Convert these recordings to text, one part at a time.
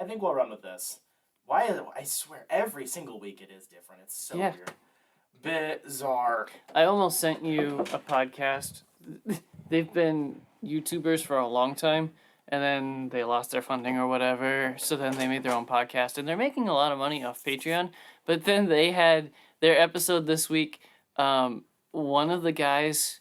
I think we'll run with this. I swear, every single week it is different. It's so weird. Bizarre. I almost sent you a podcast. They've been YouTubers for a long time, and then they lost their funding or whatever, so then they made their own podcast, and they're making a lot of money off Patreon, but then they had their episode this week. One of the guys,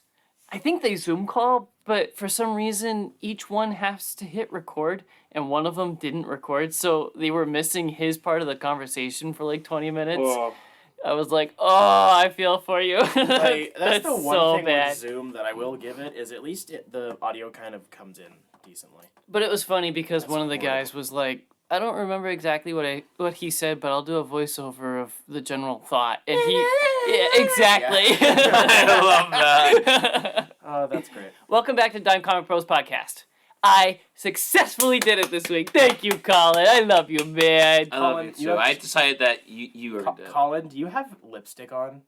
I think they Zoom call, but for some reason, each one has to hit record, and one of them didn't record, so they were missing his part of the conversation for like 20 minutes. Oh. I was like, oh, I feel for you. That's the one so thing bad. with Zoom that I will give it, is at least the audio kind of comes in decently. But it was funny because That's one of the horrible. guys was like, I don't remember exactly what he said, but I'll do a voiceover of the general thought. And yeah, exactly. I love that. Oh, that's great. Welcome back to Dime Comic Bros podcast. I successfully did it this week. Thank you, Collin. I love you, man. I love Collin, you you too. have- I decided that you already did. Collin, do you have lipstick on?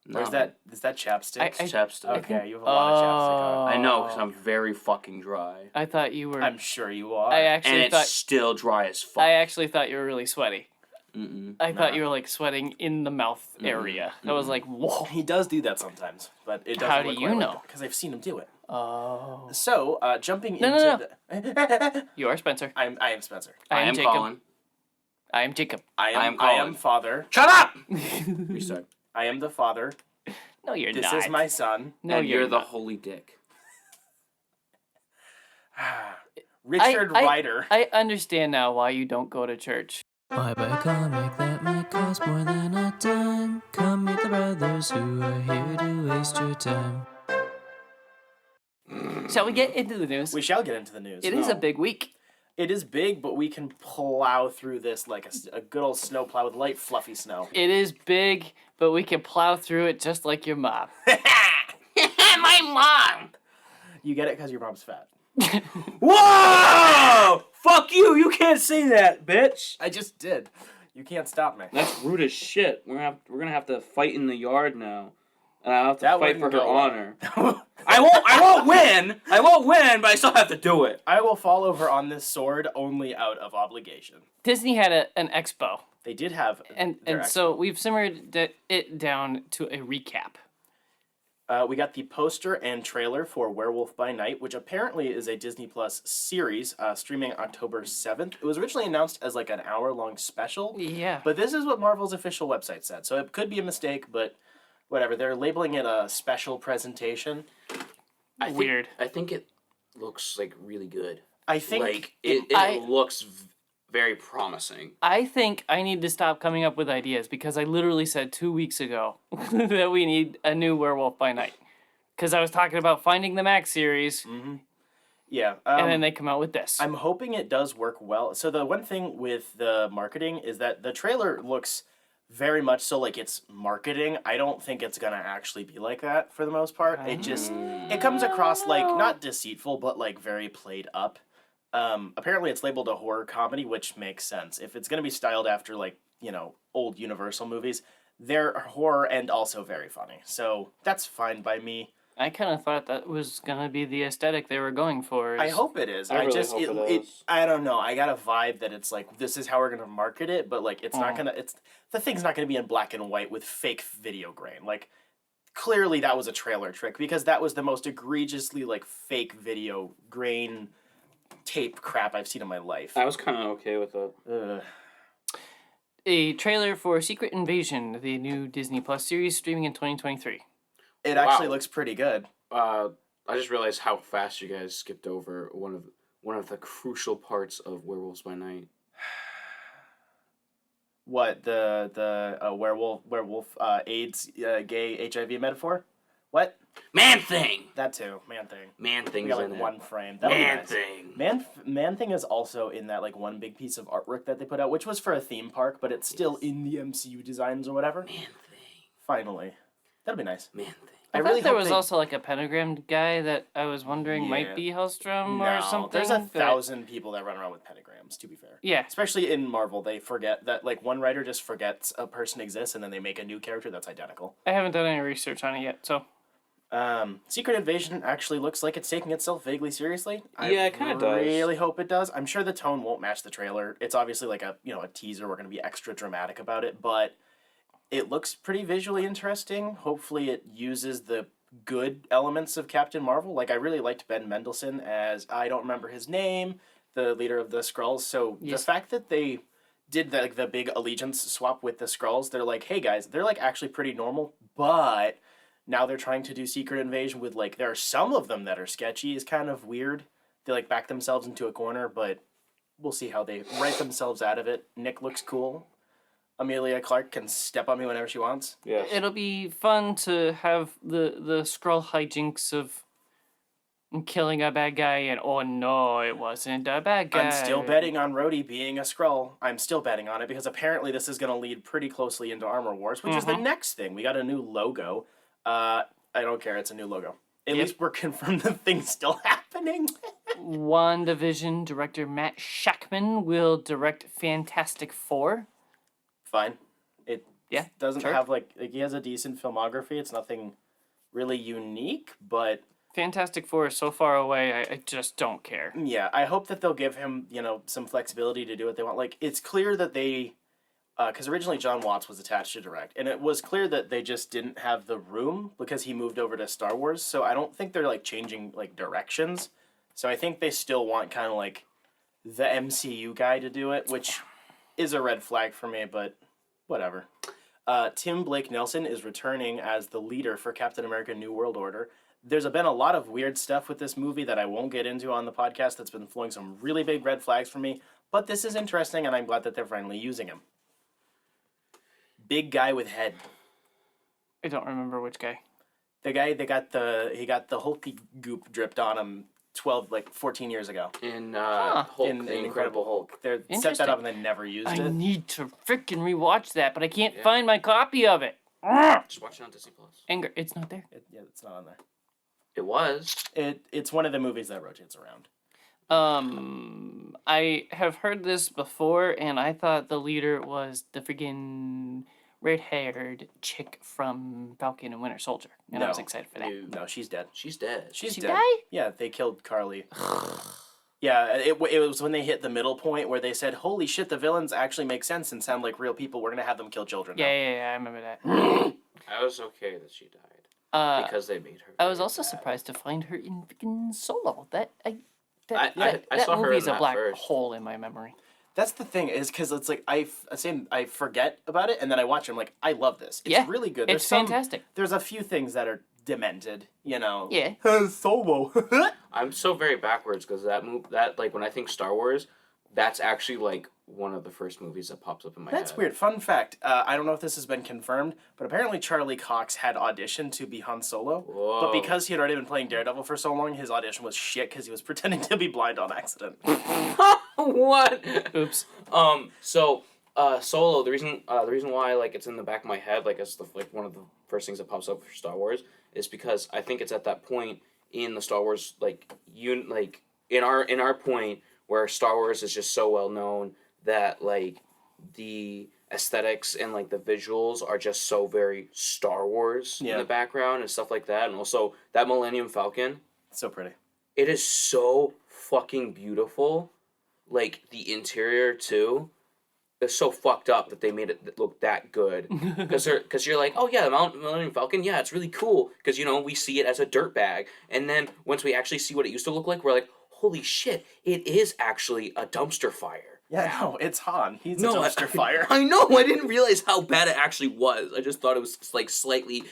No. Or is that chapstick? It's chapstick. Okay, you have a lot of chapstick on. I know, because I'm very fucking dry. I thought you were. I'm sure you are. I And actually it's thought. still dry as fuck. I actually thought you were really sweaty. Mm-mm. I thought you were like sweating in the mouth area. I was like, whoa. He does do that sometimes, but it doesn't How do look you quite know? Because I've seen him do it. Oh. So, jumping No, into no, the... You are Spencer. I am Spencer. I am Jacob. Collin. I am Jacob. I am Collin. father. Shut up! Restart. I am the father. No, you're This not. is my son. No, And you're the not. holy dick. Richard I- Ryder. I understand now why you don't go to church. Why buy a comic that might cost more than a dime? Come meet the brothers who are here to waste your time. Shall we get into the news? We shall get into the news. It is a big week. It is big, but we can plow through this like a good old snow plow with light, fluffy snow. It is big, but we can plow through it just like your mom. My mom! You get it because your mom's fat. Whoa! Fuck you! You can't say that, bitch! I just did. You can't stop me. That's rude as shit. We're gonna have to fight in the yard now. And I have to That fight for wouldn't her go well. honor. I won't win! I won't win, but I still have to do it. I will fall over on this sword only out of obligation. Disney had an expo, They did have and their so we've simmered it down to a recap. we got the poster and trailer for Werewolf by Night, which apparently is a Disney Plus series streaming October 7th. It was originally announced as like an hour-long special, Yeah. but this is what Marvel's official website said, so it could be a mistake, but whatever. They're labeling it a special presentation. Weird. I think it looks like really good. I think Like it I- looks very promising. I think I need to stop coming up with ideas because I literally said 2 weeks ago that we need a new Werewolf by Night. Because I was talking about finding the Max series, yeah. and then they come out with this. I'm hoping it does work well. So the one thing with the marketing is that the trailer looks very much so like it's marketing. I don't think it's gonna actually be like that for the most part. It comes across like not deceitful, but like very played up. Apparently it's labeled a horror comedy, which makes sense. If it's gonna be styled after like, old Universal movies, they're horror and also very funny. So that's fine by me. I kind of thought that was going to be the aesthetic they were going for. I hope it is. I really just hope it it is. I don't know. I got a vibe that it's like this is how we're gonna market it, but like it's not gonna the thing's not gonna be in black and white with fake video grain. Like clearly that was a trailer trick because that was the most egregiously like fake video grain tape crap I've seen in my life. I was kind of okay with it. Ugh. A trailer for Secret Invasion, the new Disney Plus series streaming in 2023. It actually Wow. looks pretty good. I just realized how fast you guys skipped over one of the crucial parts of Werewolves by Night. What the werewolf AIDS gay HIV metaphor? What? Man Thing. That too. Man Thing. Man We Thing's got in like it. one frame. That would be Man nice. Thing. Man Thing is also in that like one big piece of artwork that they put out, which was for a theme park, but it's still in the MCU designs or whatever. Man Thing. Finally, that'll be nice. Man Thing. I really thought there hope was they- also like a pentagram guy that I was wondering Yeah. might be Hellstrom No, or something. there's a but- 1,000 people that run around with pentagrams. To be fair, Yeah. especially in Marvel, they forget that like one writer just forgets a person exists, and then they make a new character that's identical. I haven't done any research on it yet, so Secret Invasion actually looks like it's taking itself vaguely seriously. Yeah, it kinda does. I really hope it does. I'm sure the tone won't match the trailer. It's obviously like a teaser. We're going to be extra dramatic about it, but it looks pretty visually interesting. Hopefully it uses the good elements of Captain Marvel. Like, I really liked Ben Mendelsohn as, I don't remember his name, the leader of the Skrulls. So the fact that they did the big allegiance swap with the Skrulls, they're like, hey guys, they're like actually pretty normal, but now they're trying to do Secret Invasion with like, there are some of them that are sketchy, is kind of weird. They like back themselves into a corner, but we'll see how they write themselves out of it. Nick looks cool. Amelia Clark can step on me whenever she wants. Yes. It'll be fun to have the Skrull hijinks of killing a bad guy and, oh no, it wasn't a bad guy. I'm still betting on Rhodey being a Skrull. I'm still betting on it because apparently this is going to lead pretty closely into Armor Wars, which is the next thing. We got a new logo. I don't care. It's a new logo. At least we're confirmed the thing's still happening. WandaVision director Matt Shakman will direct Fantastic Four. Fine. It doesn't sure. have like he has a decent filmography. It's nothing really unique, but Fantastic Four is so far away, I just don't care. yeah, I hope that they'll give him, some flexibility to do what they want. Like, it's clear that they, because originally John Watts was attached to direct, and it was clear that they just didn't have the room because he moved over to Star Wars, so I don't think they're, like, changing, like, directions. So I think they still want kind of, like, the MCU guy to do it, which is a red flag for me, but whatever. Tim Blake Nelson is returning as the leader for Captain America New World Order. There's been a lot of weird stuff with this movie that I won't get into on the podcast that's been throwing some really big red flags for me, but this is interesting, and I'm glad that they're finally using him. Big guy with head. I don't remember which guy. The guy he got the Hulky goop dripped on him 14 years ago. In Hulk, In the Incredible Hulk. They set that up and they never used I it. need to freaking rewatch that, but I can't find my copy of it. Just watch it on Disney Plus. Anger, it's not there. It's not on there. It was. It's one of the movies that rotates around. I have heard this before, and I thought the leader was the freaking red-haired chick from Falcon and Winter Soldier, and I was excited for that. No, she's dead. She's dead. She's She dead. died? Yeah, they killed Carly. Yeah, it was when they hit the middle point where they said, holy shit, the villains actually make sense and sound like real people. We're going to have them kill children now. Yeah, I remember that. I was okay that she died. Because they made her. I was also bad. surprised to find her in freaking Solo. That I saw her movie's in a that black first. hole in my memory. That's the thing, is because it's like I forget about it, and then I watch it, I'm like, I love this. It's really good. It's fantastic. There's a few things that are demented, Yeah. Solo. I'm so very backwards because that when I think Star Wars, that's actually like one of the first movies that pops up in my head. That's weird. Fun fact, I don't know if this has been confirmed, but apparently Charlie Cox had auditioned to be Han Solo. Whoa. But because he had already been playing Daredevil for so long, his audition was shit because he was pretending to be blind on accident. What? Oops. So Solo. The reason why like it's in the back of my head, like it's one of the first things that pops up for Star Wars, is because I think it's at that point in the Star Wars in our point where Star Wars is just so well known that like the aesthetics and like the visuals are just so very Star Wars in the background and stuff like that, and also that Millennium Falcon. So pretty. It is so fucking beautiful. Like the interior too. It's so fucked up that they made it look that good. Because you're like, oh yeah, the Millennium Falcon, yeah, it's really cool. Because we see it as a dirt bag, and then once we actually see what it used to look like, we're like, holy shit, it is actually a dumpster fire. Yeah, no, it's Han. He's a dumpster fire. I know. I didn't realize how bad it actually was. I just thought it was like slightly,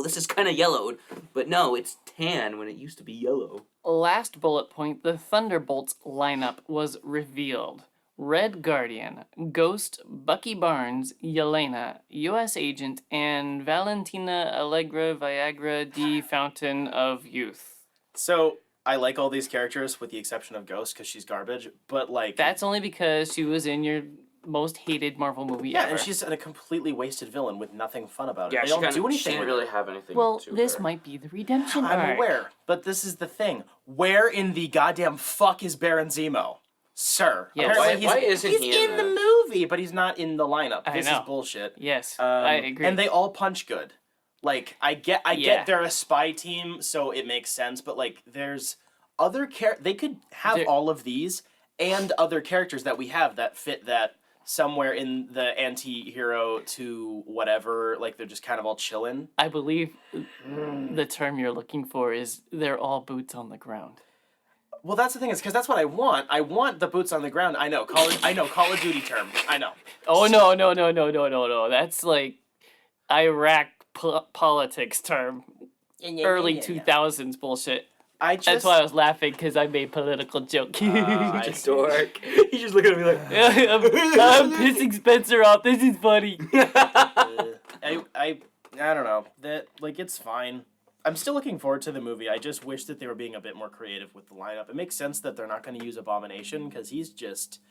this is kind of yellowed. But no, it's tan when it used to be yellow. Last bullet point, the Thunderbolts lineup was revealed. Red Guardian, Ghost, Bucky Barnes, Yelena, U.S. Agent, and Valentina Allegra Viagra D. Fountain of Youth. So, I like all these characters with the exception of Ghost because she's garbage, but like... That's only because she was in your most hated Marvel movie ever. and she's a completely wasted villain with nothing fun about it. Yeah, they she don't do anything She didn't with really her. have anything Well, to this her. might be the redemption I'm arc. aware, but this is the thing. Where in the goddamn fuck is Baron Zemo? Sir. Yes. Apparently Why isn't he's he in the this? movie, but he's not in the lineup. I This know. is bullshit. Yes, I agree. And they all punch good. Like, I get they're a spy team, so it makes sense, but, like, there's other they could have all of these and other characters that we have that fit that somewhere in the anti-hero to whatever, like, they're just kind of all chilling. I believe the term you're looking for is they're all boots on the ground. Well, that's the thing, is because that's what I want. I want the boots on the ground. I know, Call of Duty term. I know. Oh, no. That's like Iraq politics term. Early 2000s bullshit. That's why I was laughing, because I made political joke. Just dork. He's just looking at me like, I'm pissing Spencer off. This is funny. I don't know. That, like, it's fine. I'm still looking forward to the movie. I just wish that they were being a bit more creative with the lineup. It makes sense that they're not going to use Abomination, because he's just...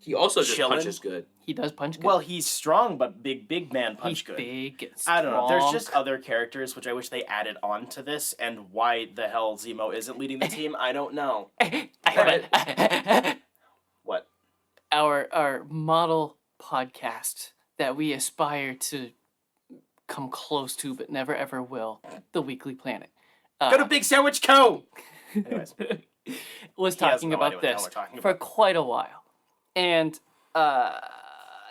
He also just chilling. punches good. He does punch good. Well, he's strong, but big man punch he's good. Big and strong. I don't know. There's just other characters which I wish they added on to this, and why the hell Zemo isn't leading the team, I don't know. What? Our model podcast that we aspire to come close to, but never ever will, The Weekly Planet. Go to Big Sandwich Co. Anyways, was talking about this for quite a while. And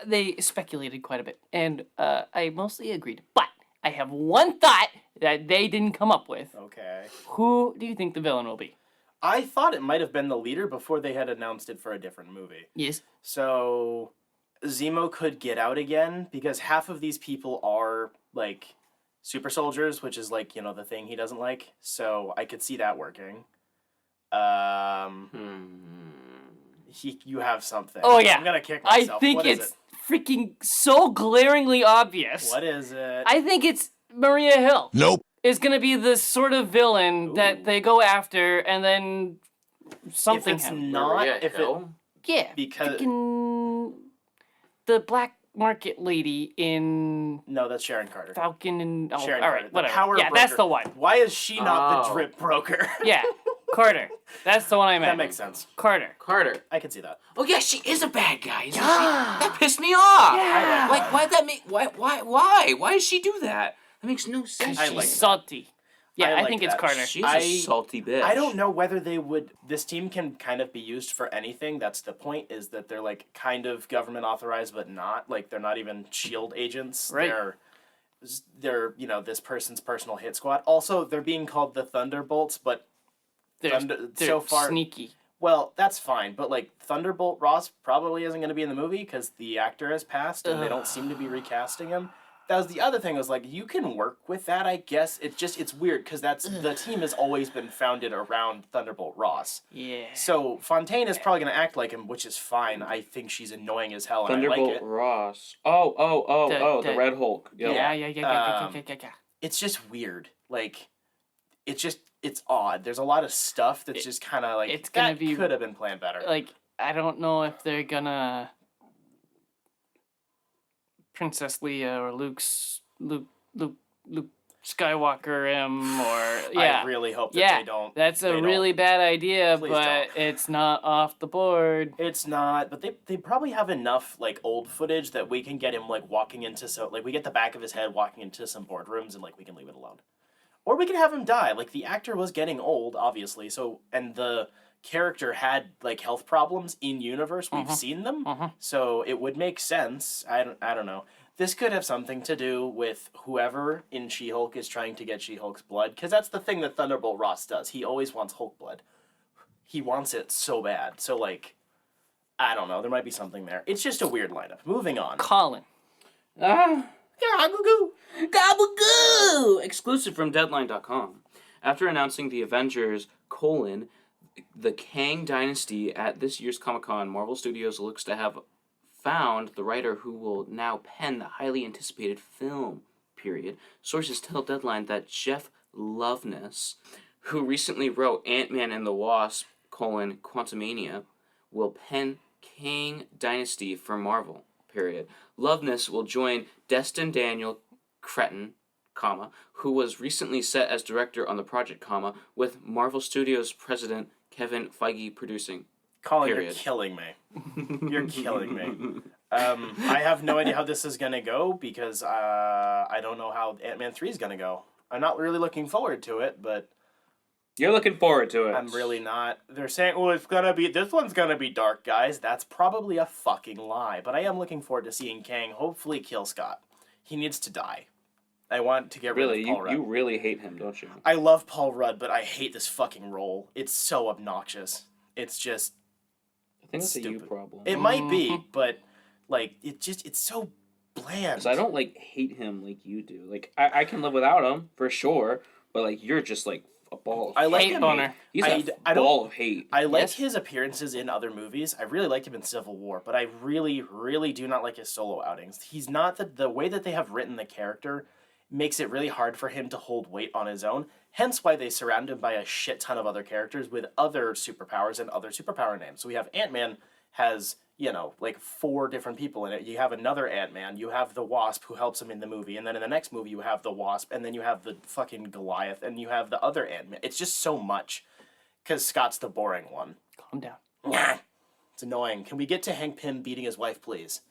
they speculated quite a bit. And I mostly agreed. But I have one thought that they didn't come up with. Okay. Who do you think the villain will be? I thought it might have been the leader before they had announced it for a different movie. Yes. So Zemo could get out again, because half of these people are, like, super soldiers, which is, like, you know, the thing he doesn't like. So I could see that working. You have something. Oh, yeah. I'm gonna kick myself. I think it's freaking so glaringly obvious. What is it? I think it's Maria Hill. Nope. Is gonna be the sort of villain that they go after, and then something if it's happens. not, Yeah, because freaking the black market lady in no, that's Sharon Carter. Falcon and Sharon all Carter, right, the whatever. power Yeah, broker. that's the one. Why is she not the drip broker? Yeah, Carter. That's the one I meant. That makes sense. Carter. I can see that. Oh yeah, she is a bad guy. Isn't she? That pissed me off. Yeah. Like, why'd that make? Why? Why does she do that? That makes no sense. She's like salty. Yeah, I like think it's that. Carter. She's a salty bitch. I don't know whether they would. This team can kind of be used for anything. That's the point. Is that they're like kind of government authorized, but not. Like they're not even SHIELD agents. Right. They're this person's personal hit squad. Also, they're being called the Thunderbolts, but They're so far sneaky. Well, that's fine, but like Thunderbolt Ross probably isn't going to be in the movie because the actor has passed and they don't seem to be recasting him. That was the other thing. Was like you can work with that, I guess. It's weird because the team has always been founded around Thunderbolt Ross. Yeah. So Fontaine is probably going to act like him, which is fine. I think she's annoying as hell, and Thunderbolt I like it. Ross. Oh, the Red Hulk. Yep. Yeah. It's just weird. Like, it's odd. There's a lot of stuff that's just kind of like it's gonna be could have been planned better. Like, I don't know if they're gonna Princess Leia or Luke Skywalker him or yeah. I really hope that they don't. That's a really bad idea, Please but don't. it's not off the board. It's not, but they probably have enough like old footage that we can get him like walking into we get the back of his head walking into some boardrooms and like we can leave it alone. Or we can have him die. Like the actor was getting old, obviously, and the character had like health problems in universe. We've seen them. So it would make sense. I don't know. This could have something to do with whoever in She-Hulk is trying to get She-Hulk's blood, because that's the thing that Thunderbolt Ross does. He always wants Hulk blood. He wants it so bad. So like, I don't know. There might be something there. It's just a weird lineup. Moving on. Collin. Gabagoo! Gabagoo! Exclusive from Deadline.com. After announcing the Avengers, Collin, the Kang Dynasty at this year's Comic-Con, Marvel Studios looks to have found the writer who will now pen the highly anticipated film, period. Sources tell Deadline that Jeff Loveness, who recently wrote Ant-Man and the Wasp, Quantumania, will pen Kang Dynasty for Marvel, period. Loveness will join Destin Daniel Cretton, who was recently set as director on the project, with Marvel Studios president Kevin Feige producing. Collin, period. you're killing me. You're killing me. I have no idea how this is gonna go because I don't know how Ant-Man 3 is gonna go. I'm not really looking forward to it, but You're looking forward to it. I'm really not. They're saying, "Oh, this one's gonna be dark, guys." That's probably a fucking lie. But I am looking forward to seeing Kang hopefully kill Scott. He needs to die. I want to get rid of Paul Rudd. You really hate him, don't you? I love Paul Rudd, but I hate this fucking role. It's so obnoxious. It's just. I think it's a you stupid. problem. It might be, but like it's so bland. 'Cause I don't like hate him like you do. Like I can live without him for sure, but like you're just like a ball. I like Hate him. boner. He's I a don't- ball of hate. I like Yes. his appearances in other movies. I really liked him in Civil War, but I really, really do not like his solo outings. He's not the way that they have written the character makes it really hard for him to hold weight on his own. Hence why they surround him by a shit ton of other characters with other superpowers and other superpower names. So we have Ant-Man has, like 4 different people in it. You have another Ant-Man, you have the Wasp who helps him in the movie, and then in the next movie you have the Wasp, and then you have the fucking Goliath, and you have the other Ant-Man. It's just so much, because Scott's the boring one. Calm down. Nah, it's annoying. Can we get to Hank Pym beating his wife, please?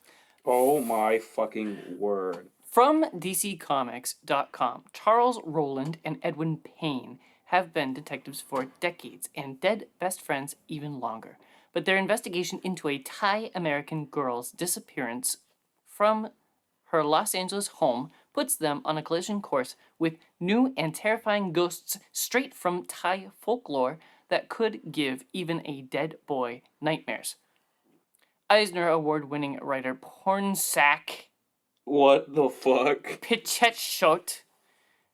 Oh my fucking word. From DCComics.com, Charles Rowland and Edwin Payne have been detectives for decades and dead best friends even longer. But their investigation into a Thai-American girl's disappearance from her Los Angeles home puts them on a collision course with new and terrifying ghosts straight from Thai folklore that could give even a dead boy nightmares. Eisner Award-winning writer Pornsak What the fuck? Pichetshote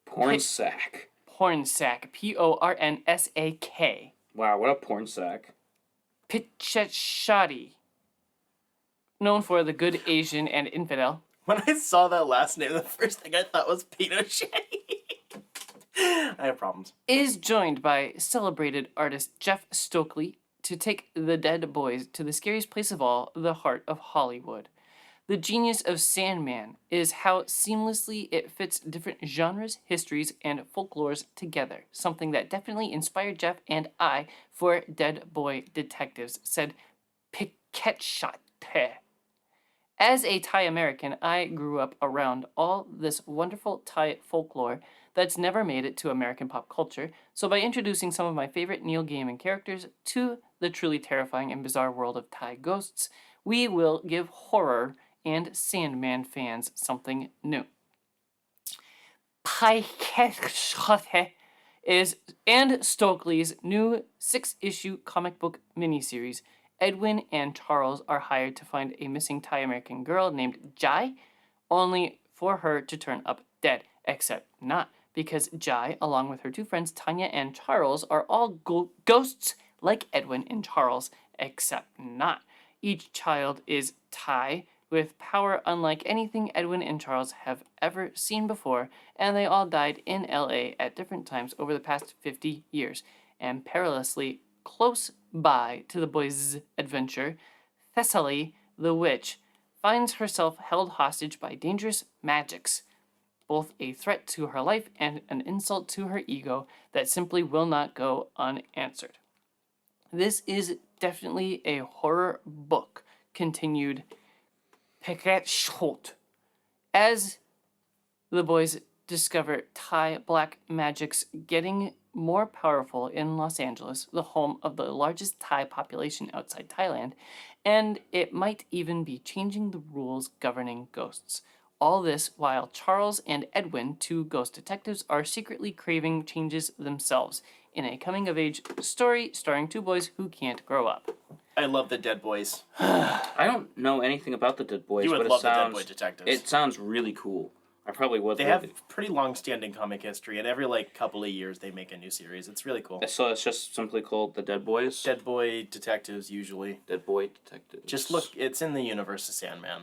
Porn sack. Pornsak, Pornsak, Wow, what a porn sack. Pichetshote, known for The Good Asian and Infidel. When I saw that last name, the first thing I thought was Pinochet. I have problems. Is joined by celebrated artist Jeff Stokely to take the dead boys to the scariest place of all, the heart of Hollywood. The genius of Sandman is how seamlessly it fits different genres, histories, and folklores together, something that definitely inspired Jeff and I for Dead Boy Detectives, said Pichetshote. As a Thai American, I grew up around all this wonderful Thai folklore that's never made it to American pop culture, so by introducing some of my favorite Neil Gaiman characters to the truly terrifying and bizarre world of Thai ghosts, we will give horror and Sandman fans something new. Pichetshote is and Stokely's new 6-issue comic book miniseries. Edwin and Charles are hired to find a missing Thai American girl named Jai, only for her to turn up dead, except not, because Jai, along with her 2 friends Tanya and Charles, are all ghosts like Edwin and Charles, except not. Each child is Thai, with power unlike anything Edwin and Charles have ever seen before, and they all died in LA at different times over the past 50 years, and perilously close by to the boys' adventure, Thessaly, the witch, finds herself held hostage by dangerous magics, both a threat to her life and an insult to her ego that simply will not go unanswered. This is definitely a horror book, continued Pichetshote, as the boys discover Thai black magic's getting more powerful in Los Angeles, the home of the largest Thai population outside Thailand, and it might even be changing the rules governing ghosts. All this while Charles and Edwin, 2 ghost detectives, are secretly craving changes themselves in a coming-of-age story starring 2 boys who can't grow up. I love the Dead Boys. I don't know anything about the Dead Boys, You would but love it the Dead sounds Boy Detectives. it sounds really cool. I probably would. They love have it. pretty long-standing comic history, and every couple of years they make a new series. It's really cool. So it's just simply called the Dead Boys. Dead Boy Detectives usually. Dead Boy Detectives. Just look, it's in the universe of Sandman,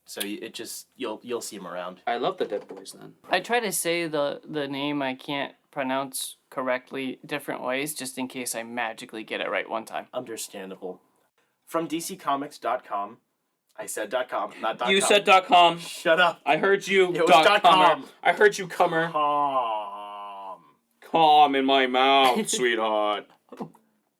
so you'll see him around. I love the Dead Boys then. I try to say the name I can't pronounce correctly different ways, just in case I magically get it right one time. Understandable. From DCComics.com, I said .com, not .com. You said .com. Shut up. I heard you. It was .com. .com. I heard you, comer. Com. Calm in my mouth, sweetheart.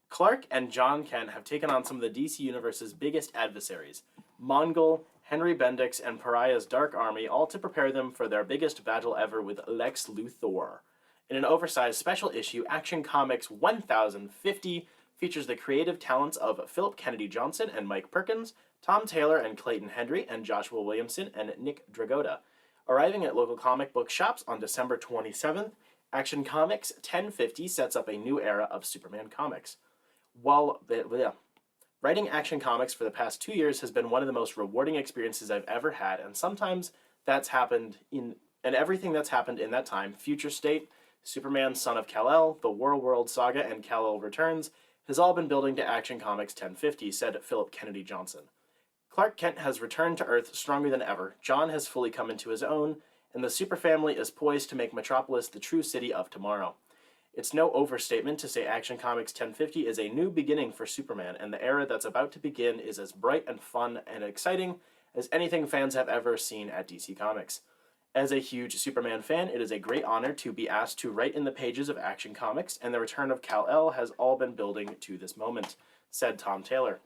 Clark and John Kent have taken on some of the DC Universe's biggest adversaries. Mongol, Henry Bendix, and Pariah's Dark Army, all to prepare them for their biggest battle ever with Lex Luthor. In an oversized special issue, Action Comics 1050 features the creative talents of Philip Kennedy Johnson and Mike Perkins, Tom Taylor and Clayton Hendry, and Joshua Williamson and Nick Dragotta. Arriving at local comic book shops on December 27th, Action Comics 1050 sets up a new era of Superman comics. Writing Action Comics for the past 2 years has been one of the most rewarding experiences I've ever had, and sometimes that's happened and everything that's happened in that time, Future State, Superman Son of Kal-El, the World Saga, and Kal-El Returns, has all been building to Action Comics 1050, said Philip Kennedy Johnson. Clark Kent has returned to Earth stronger than ever, John has fully come into his own, and the Super Family is poised to make Metropolis the true city of tomorrow. It's no overstatement to say Action Comics 1050 is a new beginning for Superman, and the era that's about to begin is as bright and fun and exciting as anything fans have ever seen at DC Comics. As a huge Superman fan, it is a great honor to be asked to write in the pages of Action Comics, and the return of Kal-El has all been building to this moment, said Tom Taylor.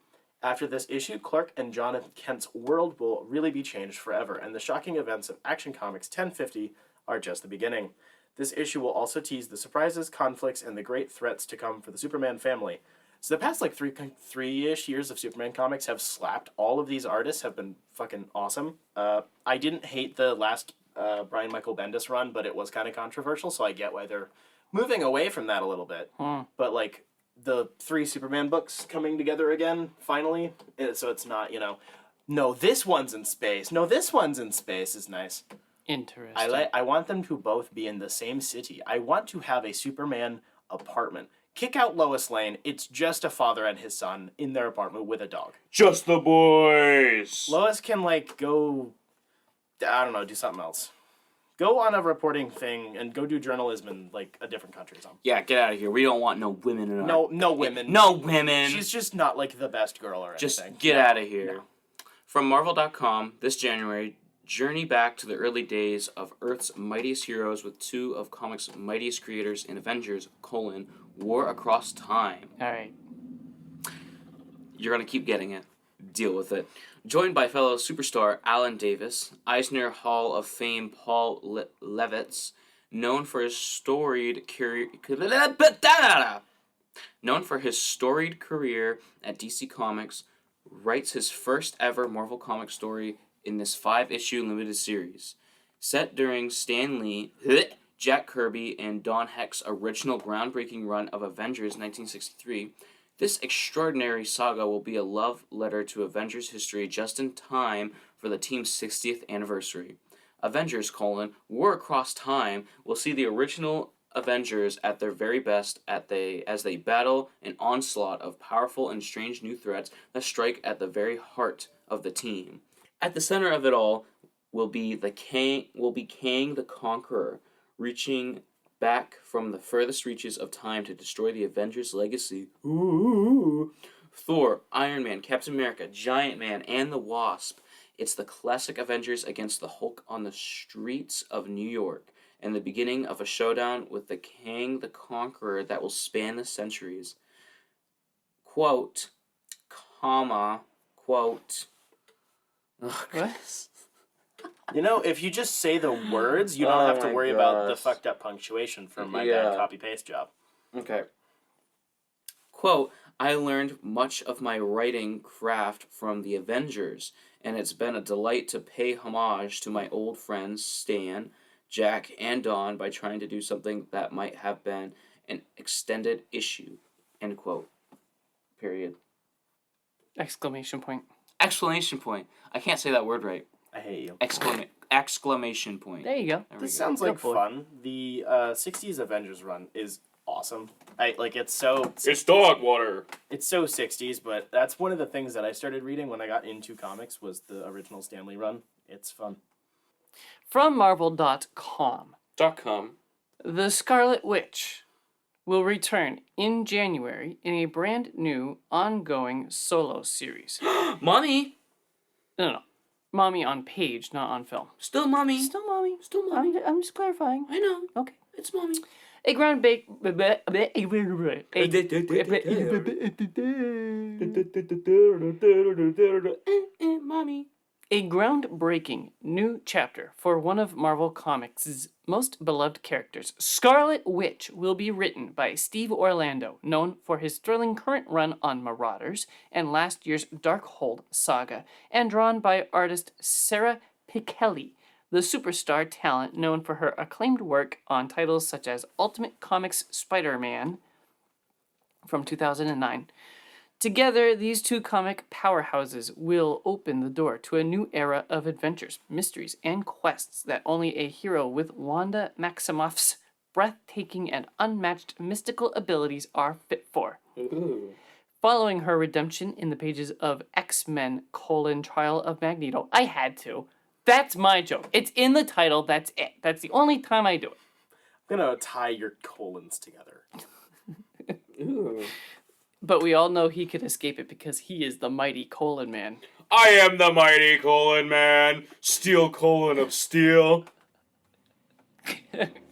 After this issue, Clark and John Kent's world will really be changed forever, and the shocking events of Action Comics 1050 are just the beginning. This issue will also tease the surprises, conflicts, and the great threats to come for the Superman family. So the past, three-ish years of Superman comics have slapped. All of these artists have been fucking awesome. I didn't hate the last Brian Michael Bendis run, but it was kind of controversial, so I get why they're moving away from that a little bit. But, the 3 Superman books coming together again, finally, so it's not, no, this one's in space. No, this one's in space is nice. Interesting. I want them to both be in the same city. I want to have a Superman apartment. Kick out Lois Lane. It's just a father and his son in their apartment with a dog. Just the boys. Lois can, go, I don't know, do something else. Go on a reporting thing and go do journalism in, a different country or something. Yeah, get out of here. We don't want no women in our... No women. No women. She's just not, the best girl or anything. Just get out of here. No. From Marvel.com, this January, journey back to the early days of Earth's mightiest heroes with 2 of comics' mightiest creators in Avengers, Collin, War Across Time. All right. You're going to keep getting it. Deal with it. Joined by fellow superstar Alan Davis, Eisner Hall of Fame Paul Levitz, known for his storied career at DC Comics, writes his first ever Marvel comic story in this 5-issue limited series. Set during Stan Lee, Jack Kirby, and Don Heck's original groundbreaking run of Avengers 1963, this extraordinary saga will be a love letter to Avengers history just in time for the team's 60th anniversary. Avengers: War Across Time will see the original Avengers at their very best as they battle an onslaught of powerful and strange new threats that strike at the very heart of the team. At the center of it all will be Kang the Conqueror, reaching back from the furthest reaches of time to destroy the Avengers' legacy. Ooh. Thor, Iron Man, Captain America, Giant Man, and the Wasp. It's the classic Avengers against the Hulk on the streets of New York, and the beginning of a showdown with the Kang the Conqueror that will span the centuries. Quote, quote. What? If you just say the words, you don't have to worry about the fucked up punctuation from my bad copy-paste job. Okay. Quote, I learned much of my writing craft from the Avengers, and it's been a delight to pay homage to my old friends Stan, Jack, and Don by trying to do something that might have been an extended issue. End quote. Period. Exclamation point. Exclamation point. I can't say that word right. I hate you. Exclamation point. There you go. This sounds like fun. The 60s Avengers run is awesome. It's so... It's dog water. It's so 60s, but that's one of the things that I started reading when I got into comics was the original Stan Lee run. It's fun. From Marvel.com. The Scarlet Witch will return in January in a brand new ongoing solo series. Mommy! No. Mommy on page, not on film. Still mommy. Still mommy. Still mommy. I'm just clarifying. I know. Okay. It's mommy. A Mommy. A groundbreaking new chapter for one of Marvel Comics' most beloved characters, Scarlet Witch, will be written by Steve Orlando, known for his thrilling current run on Marauders and last year's Darkhold saga, and drawn by artist Sarah Pichelli, the superstar talent known for her acclaimed work on titles such as Ultimate Comics Spider-Man from 2009. Together, these two comic powerhouses will open the door to a new era of adventures, mysteries, and quests that only a hero with Wanda Maximoff's breathtaking and unmatched mystical abilities are fit for. Ooh. Following her redemption in the pages of X-Men: Trial of Magneto, I had to. That's my joke. It's in the title, that's it. That's the only time I do it. I'm gonna tie your colons together. Ooh. But we all know he could escape it because he is the mighty Collin Man. I am the mighty Collin Man, steel colon of steel.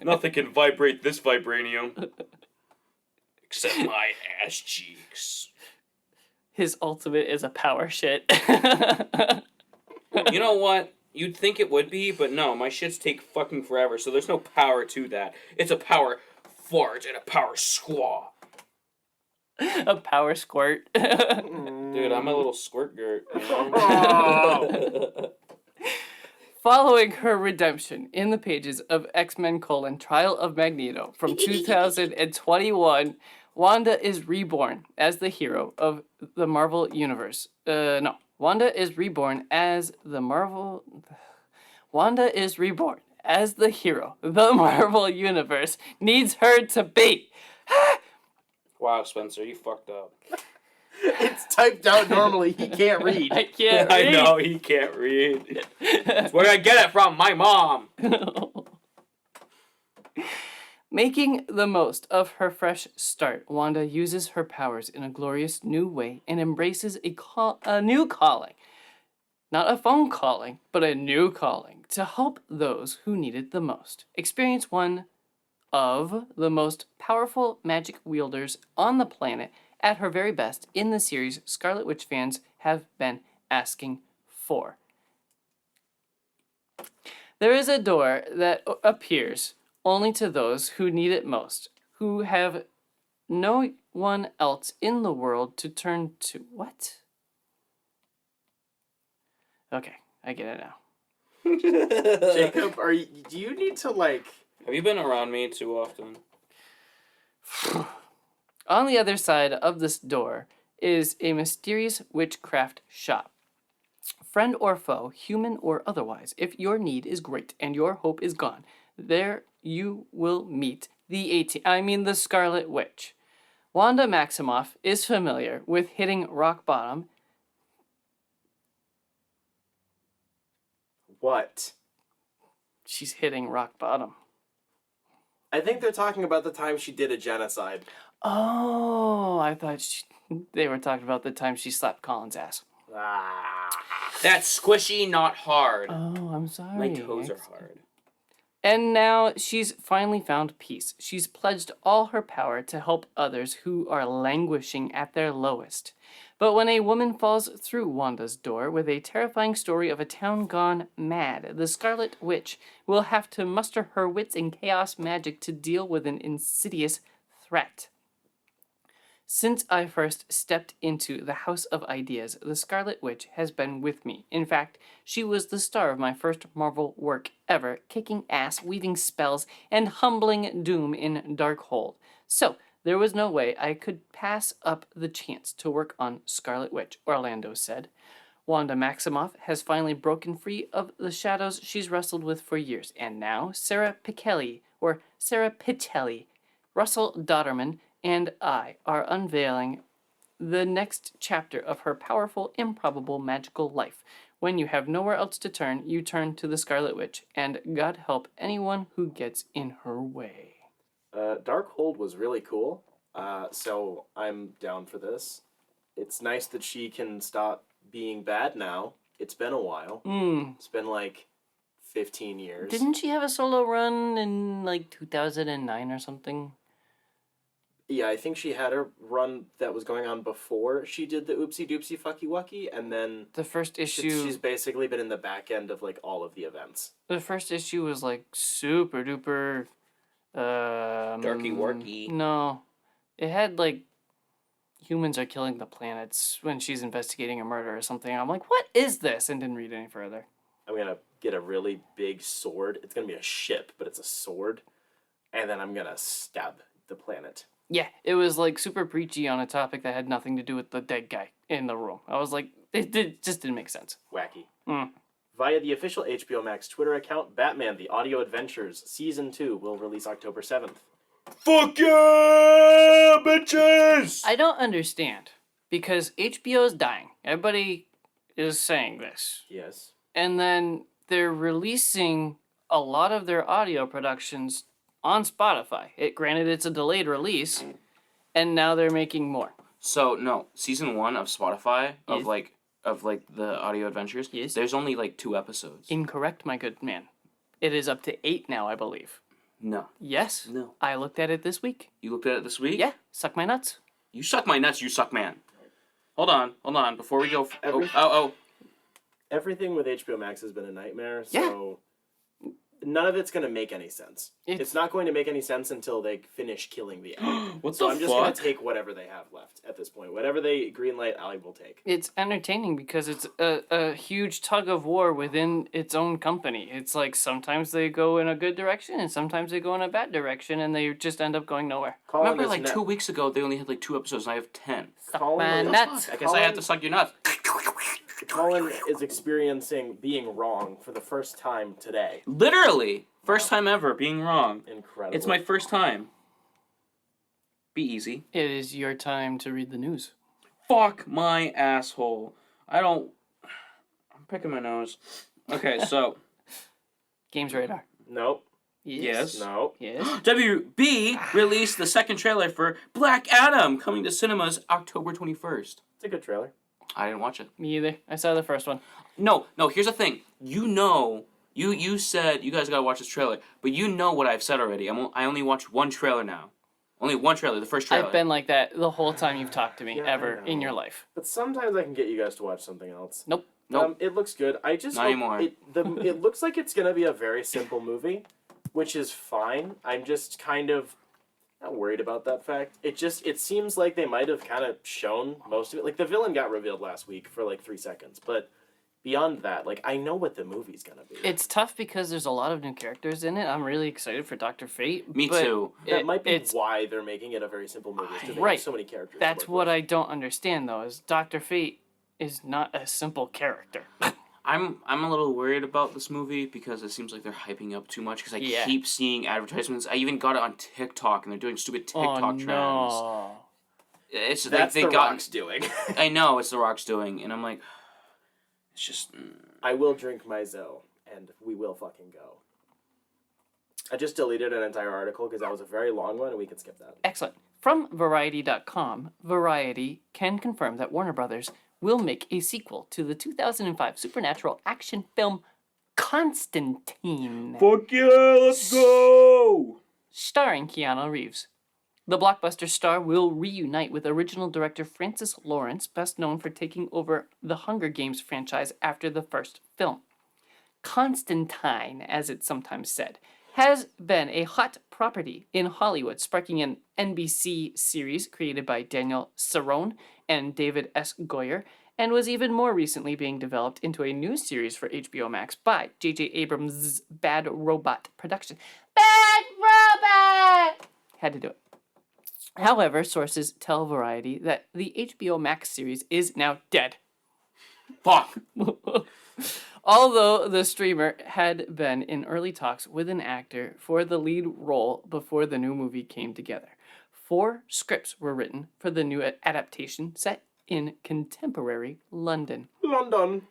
Nothing can vibrate this vibranium. Except my ass cheeks. His ultimate is a power shit. You know what? You'd think it would be, but no, my shits take fucking forever, so there's no power to that. It's a power fart and a power squaw. A power squirt. Dude, I'm a little squirt girt. Following her redemption in the pages of X-Men: Trial of Magneto from 2021, Wanda is reborn as the hero of the Marvel Universe. Wanda is reborn as the hero the Marvel Universe needs her to be. Wow, Spencer, you fucked up. It's typed out normally. He can't read. I can't read. I know, he can't read. That's where I get it from, my mom. Making the most of her fresh start, Wanda uses her powers in a glorious new way and embraces a new calling. Not a phone calling, but a new calling to help those who need it the most. Experience one of the most powerful magic wielders on the planet at her very best in the series Scarlet Witch fans have been asking for. There is a door that appears only to those who need it most, who have no one else in the world to turn to. What? Okay, I get it now. Jacob, do you need to Have you been around me too often? On the other side of this door is a mysterious witchcraft shop. Friend or foe, human or otherwise, if your need is great and your hope is gone, there you will meet the Scarlet Witch. Wanda Maximoff is familiar with hitting rock bottom. what? She's hitting rock bottom. I think they're talking about the time she did a genocide. Oh, I thought they were talking about the time she slapped Collin's ass. That's squishy, not hard. Oh, I'm sorry. My toes are hard. And now she's finally found peace. She's pledged all her power to help others who are languishing at their lowest. But when a woman falls through Wanda's door with a terrifying story of a town gone mad, the Scarlet Witch will have to muster her wits and chaos magic to deal with an insidious threat. Since I first stepped into the House of Ideas, the Scarlet Witch has been with me. In fact, she was the star of my first Marvel work ever, kicking ass, weaving spells, and humbling doom in Darkhold. So, there was no way I could pass up the chance to work on Scarlet Witch, Orlando said. Wanda Maximoff has finally broken free of the shadows she's wrestled with for years, and now Sarah Pichelli, Russell Dodderman, and I are unveiling the next chapter of her powerful, improbable, magical life. When you have nowhere else to turn, you turn to the Scarlet Witch, and God help anyone who gets in her way. Darkhold was really cool, so I'm down for this. It's nice that she can stop being bad now. It's been a while. It's been like 15 years. Didn't she have a solo run in like 2009 or something? Yeah, I think she had a run that was going on before she did the Oopsie Doopsie Fucky Wucky, and then The first issue. she's basically been in the back end of like all of the events. The first issue was like super duper. Darky warky. No, it had like humans are killing the planets when she's investigating a murder or something. I'm like, what is this? And didn't read any further. I'm gonna get a really big sword. It's gonna be a ship, but it's a sword, and then I'm gonna stab the planet. Yeah, it was like super preachy on a topic that had nothing to do with the dead guy in the room. I was like, just didn't make sense. Wacky. Mm. Via the official HBO Max Twitter account, Batman: The Audio Adventures Season 2 will release October 7th. Fuck yeah, bitches! I don't understand because HBO is dying. Everybody is saying this. Yes. And then they're releasing a lot of their audio productions on Spotify. Granted, it's a delayed release, and now they're making more. So no, season 1 of Spotify Yes. of the audio adventures. Yes. There's only like 2 episodes. Incorrect, my good man. It is up to 8 now, I believe. No. Yes. No. I looked at it this week. You looked at it this week? Yeah. Suck my nuts. You suck my nuts, you suck man. Hold on. Before we go. Every- Oh. Everything with HBO Max has been a nightmare, Yeah. so none of it's going to make any sense. It's- It's not going to make any sense until they finish killing the ad. What So the I'm just going fuck? to take whatever they have left at this point. Whatever they greenlight, I will take. It's entertaining because it's a huge tug of war within its own company. It's like sometimes they go in a good direction and sometimes they go in a bad direction and they just end up going nowhere. Collin Remember, is like ne- 2 weeks ago, they only had like 2 episodes, and I have 10. Suck Collin my is- nuts. I guess I have to suck your nuts. Colin is experiencing being wrong for the first time today. Literally, first time ever being wrong. Incredible. It's my first time. Be easy. It is your time to read the news. Fuck my asshole. I'm picking my nose. Okay, so Games Radar. Nope. Yes. No. Yes. WB released the second trailer for Black Adam, coming to cinemas October 21st. It's a good trailer. I didn't watch it. Me either. I saw the first one. No, here's the thing. You said you guys gotta watch this trailer, but you know what I've said already. I only watched one trailer now. Only one trailer, the first trailer. I've been like that the whole time you've talked to me, Yeah, I ever know. in your life. But sometimes I can get you guys to watch something else. Nope. Nope. It looks good. I just Not hope anymore. It looks like it's gonna be a very simple movie, which is fine. I'm just kind of not worried about that fact. It seems like they might have kind of shown most of it. Like the villain got revealed last week for like 3 seconds, but beyond that, like I know what the movie's gonna be. It's tough because there's a lot of new characters in it. I'm really excited for Dr. Fate. Me but too. That might be it's why they're making it a very simple movie. Because they Right. have so many characters. to That's work what with. I don't understand though. Is Dr. Fate is not a simple character. I'm a little worried about this movie because it seems like they're hyping up too much because I Yeah. keep seeing advertisements. I even got it on TikTok and they're doing stupid TikTok Oh trends. no. It's That's like the they got. Rock's doing. I know it's The Rock's doing, and I'm like, it's just. I will drink my Zoe, and we will fucking go. I just deleted an entire article because that was a very long one, and we can skip that. Excellent. From Variety.com, Variety can confirm that Warner Brothers will make a sequel to the 2005 supernatural action film Constantine, Fuck yeah, let's go! starring Keanu Reeves. The blockbuster star will reunite with original director Francis Lawrence, best known for taking over the Hunger Games franchise after the first film. Constantine, as it's sometimes said, has been a hot property in Hollywood, sparking an NBC series created by Daniel Cerrone and David S. Goyer, and was even more recently being developed into a new series for HBO Max by J.J. Abrams' Bad Robot production. Bad Robot! Had to do it. However, sources tell Variety that the HBO Max series is now dead. Fuck! Although the streamer had been in early talks with an actor for the lead role before the new movie came together. 4 scripts were written for the new adaptation set in contemporary London. London.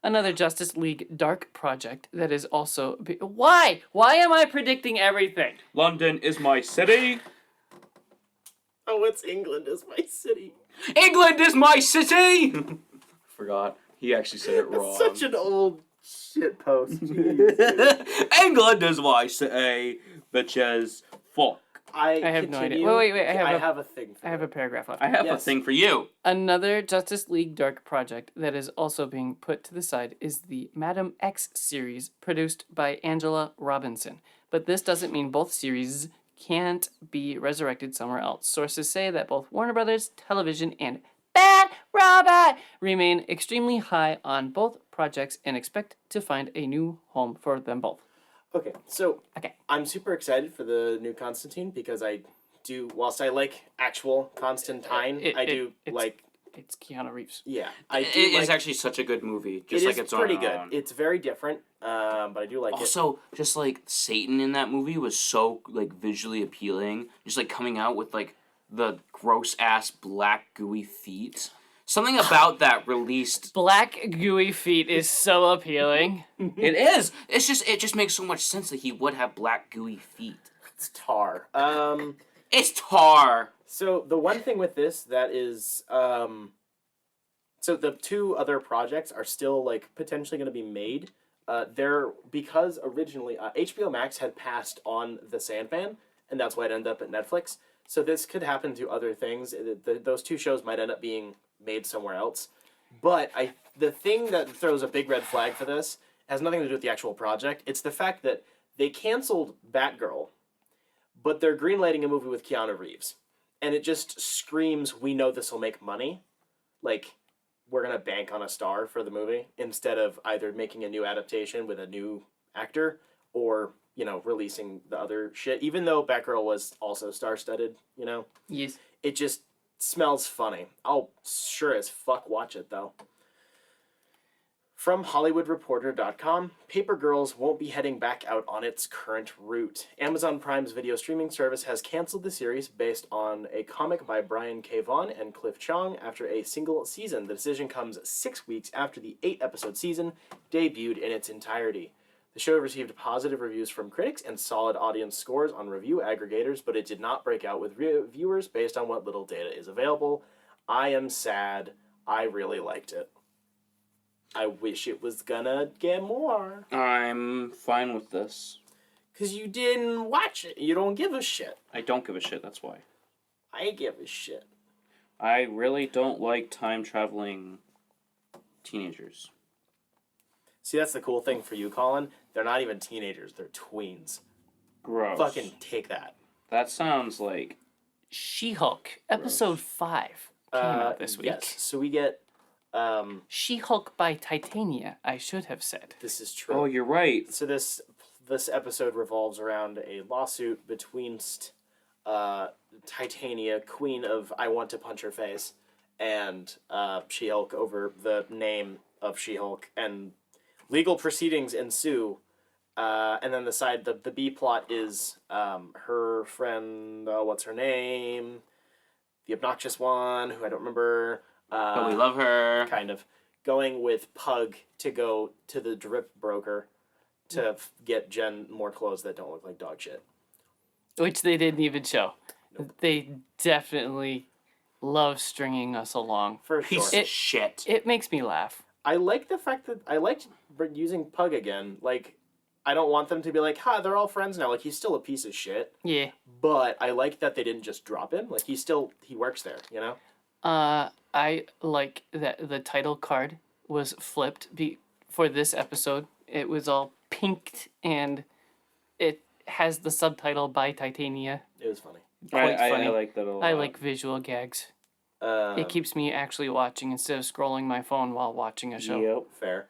Another Justice League dark project that is also... Why? Why am I predicting everything? London is my city. Oh, it's England is my city. England is my city! Forgot. He actually said it wrong. That's such an old shit post. England is my city, bitches. Fuck. I have no idea. continue- Wait. I have a thing for I have it. a paragraph left. I have a Yes. thing for you. Another Justice League Dark project that is also being put to the side is the Madam X series produced by Angela Robinson. But this doesn't mean both series can't be resurrected somewhere else. Sources say that both Warner Brothers Television and Bad Robot remain extremely high on both projects and expect to find a new home for them both. Okay, so Okay. I'm super excited for the new Constantine because I do, whilst I like actual Constantine, It's Keanu Reeves. yeah, I It do is like, actually such a good movie. it Just like is it's pretty on good. own. It's very different, but I do like it. Also, just like Satan in that movie was so like visually appealing. Just like coming out with like the gross ass black gooey feet. Something about that released. Black gooey feet is so appealing. It is. It just makes so much sense that he would have black gooey feet. It's Tar. It's Tar. So the one thing with this that is, so the two other projects are still like potentially going to be made. They're because originally HBO Max had passed on the Sandman, and that's why it ended up at Netflix. So this could happen to other things. Those two shows might end up being made somewhere else. But the thing that throws a big red flag for this has nothing to do with the actual project. It's the fact that they canceled Batgirl, but they're greenlighting a movie with Keanu Reeves. And it just screams, we know this will make money. Like, we're going to bank on a star for the movie instead of either making a new adaptation with a new actor or, releasing the other shit. Even though Batgirl was also star-studded, Yes. it just smells funny. I'll sure as fuck watch it, though. From HollywoodReporter.com, Paper Girls won't be heading back out on its current route. Amazon Prime's video streaming service has canceled the series based on a comic by Brian K. Vaughan and Cliff Chong after a single season. The decision comes 6 weeks after the 8-episode season debuted in its entirety. The show received positive reviews from critics and solid audience scores on review aggregators, but it did not break out with viewers based on what little data is available. I am sad. I really liked it. I wish it was gonna get more. I'm fine with this. Because you didn't watch it. You don't give a shit. I don't give a shit, that's why. I give a shit. I really don't like time traveling teenagers. See, that's the cool thing for you, Colin. They're not even teenagers. They're tweens. Gross. Fucking take that. That sounds like... She-Hulk, episode 5, came out this week. Yes. So we get... She-Hulk by Titania, I should have said. This is true. Oh, you're right. So this episode revolves around a lawsuit betweenst Titania, queen of I Want to Punch Her Face, and She-Hulk over the name of She-Hulk, and legal proceedings ensue. And then the B plot is her friend, what's her name? The obnoxious one, who I don't remember. But we love her. Kind of. Going with Pug to go to the drip broker to get Jen more clothes that don't look like dog shit. Which they didn't even show. Nope. They definitely love stringing us along. For Piece sure. of shit. It makes me laugh. I like the fact that I liked using Pug again. Like, I don't want them to be like, they're all friends now. Like, he's still a piece of shit. Yeah. But I like that they didn't just drop him. Like, he works there, you know? I like that the title card was flipped for this episode. It was all pinked and it has the subtitle by Titania. It was funny. Quite funny. I like that a lot. I like visual gags. It keeps me actually watching instead of scrolling my phone while watching a show. Yep. Fair.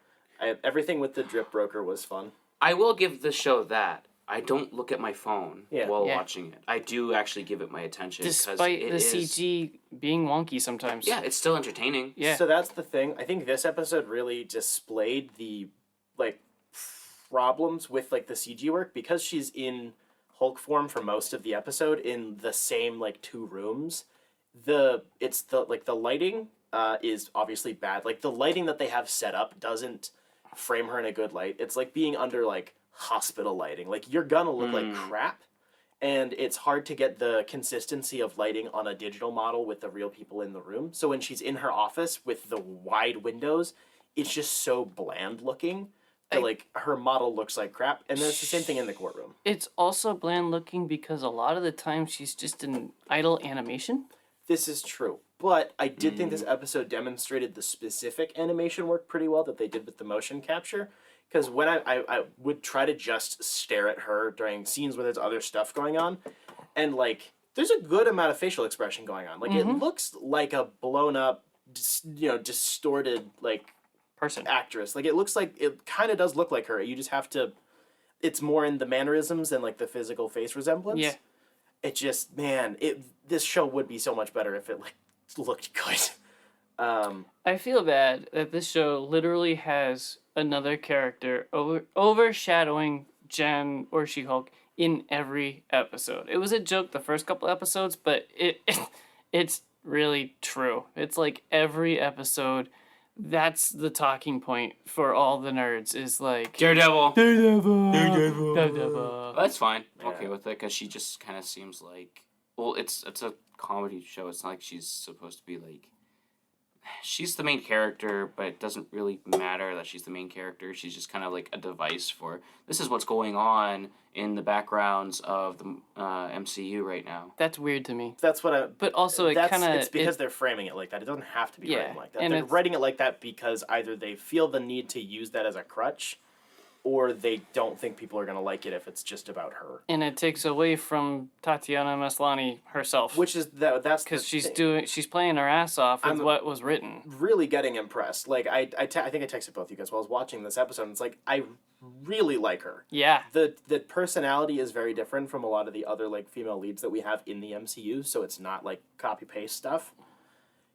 Everything with the drip broker was fun. I will give the show that. I don't look at my phone while Yeah. watching it. I do actually give it my attention. 'cause Despite it the is- CG being wonky sometimes. Yeah, it's still entertaining. Yeah. So that's the thing. I think this episode really displayed the problems with the CG work because she's in Hulk form for most of the episode in the same 2 rooms. The lighting is obviously bad. The lighting that they have set up doesn't frame her in a good light. It's like being under hospital lighting. You're gonna look like crap. And it's hard to get the consistency of lighting on a digital model with the real people in the room. So when she's in her office with the wide windows, it's just so bland looking. like her model looks like crap, and then it's the same thing in the courtroom. It's also bland looking because a lot of the time she's just in idle animation. This is true, but I did think this episode demonstrated the specific animation work pretty well that they did with the motion capture. Because when I would try to just stare at her during scenes where there's other stuff going on, and like there's a good amount of facial expression going on. Like it looks like a blown up, distorted like Person. actress. Like it kind of does look like her. You just have to. It's more in the mannerisms than like the physical face resemblance. Yeah. It just this show would be so much better if it like looked good. I feel bad that this show literally has another character overshadowing Jen or She-Hulk in every episode. It was a joke the first couple episodes, but it's really true. It's like every episode, that's the talking point for all the nerds is like... Daredevil. Daredevil. That's fine. I'm okay with it, because she just kind of seems like... Well, it's a comedy show. It's not like she's supposed to be like... She's the main character, but it doesn't really matter that she's the main character. She's just kind of like a device for... This is what's going on in the backgrounds of the MCU right now. That's weird to me. That's what I... But also it kind of... It's because they're framing it like that. It doesn't have to be written like that. and They're writing it like that because either they feel the need to use that as a crutch, or they don't think people are going to like it if it's just about her. And it takes away from Tatiana Maslany herself. Which is that's because she's playing her ass off with what was written. Really getting impressed. Like I think I texted both you guys while I was watching this episode. And it's like I really like her. Yeah. The personality is very different from a lot of the other like female leads that we have in the MCU. So it's not like copy paste stuff.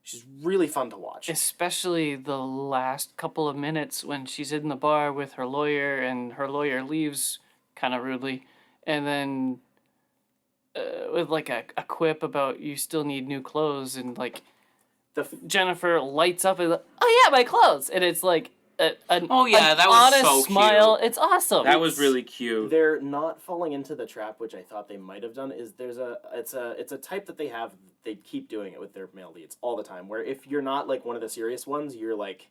She's really fun to watch. Especially the last couple of minutes when she's in the bar with her lawyer and her lawyer leaves kind of rudely. And then with like a quip about you still need new clothes. And like Jennifer lights up and like, oh yeah, my clothes. And it's like an that was honest so smile. cute. It's awesome. That was really cute. They're not falling into the trap, which I thought they might have done. Is it's a type that they have. They keep doing it with their male leads all the time. Where if you're not like one of the serious ones, you're like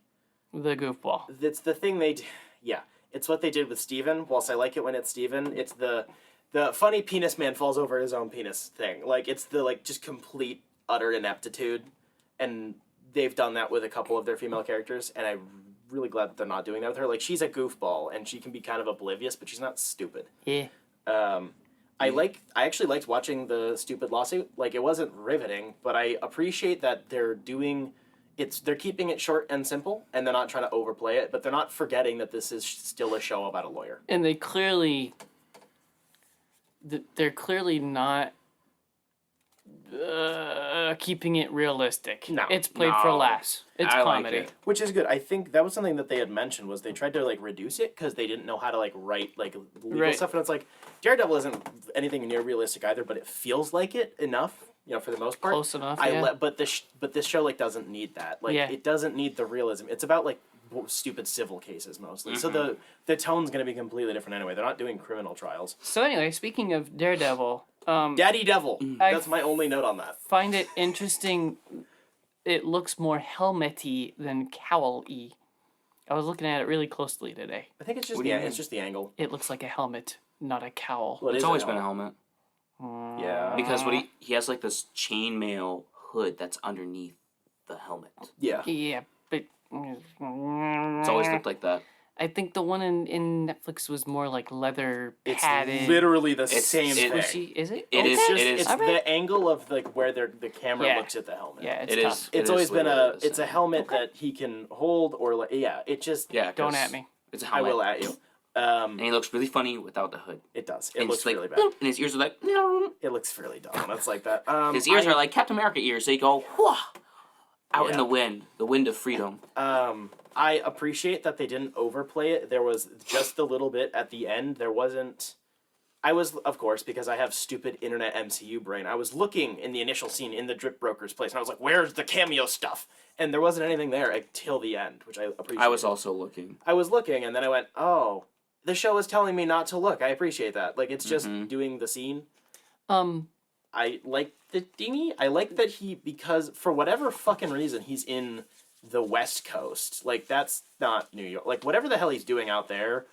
the goofball. It's the thing they, yeah. It's what they did with Steven. Whilst I like it when it's Steven, it's the funny penis man falls over his own penis thing. Like it's the like just complete utter ineptitude, and they've done that with a couple of their female characters, and I'm really glad that they're not doing that with her. Like she's a goofball, and she can be kind of oblivious, but she's not stupid. Yeah. I actually liked watching the stupid lawsuit. Like it wasn't riveting, but I appreciate that they're keeping it short and simple, and they're not trying to overplay it, but they're not forgetting that this is still a show about a lawyer. And they're clearly not keeping it realistic. No. It's played for laughs. It's comedy. Like it. Which is good. I think that was something that they had mentioned was they tried to like reduce it because they didn't know how to like write like legal stuff, and it's like Daredevil isn't anything near realistic either, but it feels like it enough, for the most part. Close enough. But this show like doesn't need that. Like it doesn't need the realism. It's about like stupid civil cases mostly. Mm-hmm. So the tone's gonna be completely different anyway. They're not doing criminal trials. So anyway, speaking of Daredevil, Daddy Devil. That's my only note on that. Find it interesting. It looks more helmet-y than cowl-y. I was looking at it really closely today. I think it's just it's just the angle. It looks like a helmet, not a cowl. Well, it's always been a helmet. Yeah. Because he has like this chainmail hood that's underneath the helmet. Yeah. Yeah, but It's always looked like that. I think the one in Netflix was more like leather padded. It's literally the same thing. Is it? It is. It's the angle of like where the camera looks at the helmet. Yeah, it's tough. It's always been it's a helmet that he can hold or like it just don't at me. It's a helmet. I will at you. And he looks really funny without the hood. It does. It looks like, really bad. And his ears are like. It looks really dumb. It's like that. His ears are like Captain America ears. They go out in the wind of freedom. I appreciate that they didn't overplay it. There was just a little bit at the end. There wasn't... I was, of course, because I have stupid internet MCU brain, I was looking in the initial scene in the Drip Broker's place, and I was like, where's the cameo stuff? And there wasn't anything there until the end, which I appreciate. I was also looking. I was looking, and then I went, oh, the show is telling me not to look. I appreciate that. Like, it's just doing the scene. I like the dinghy. I like that because for whatever fucking reason, he's in the West Coast. Like, that's not New York. Like, whatever the hell he's doing out there,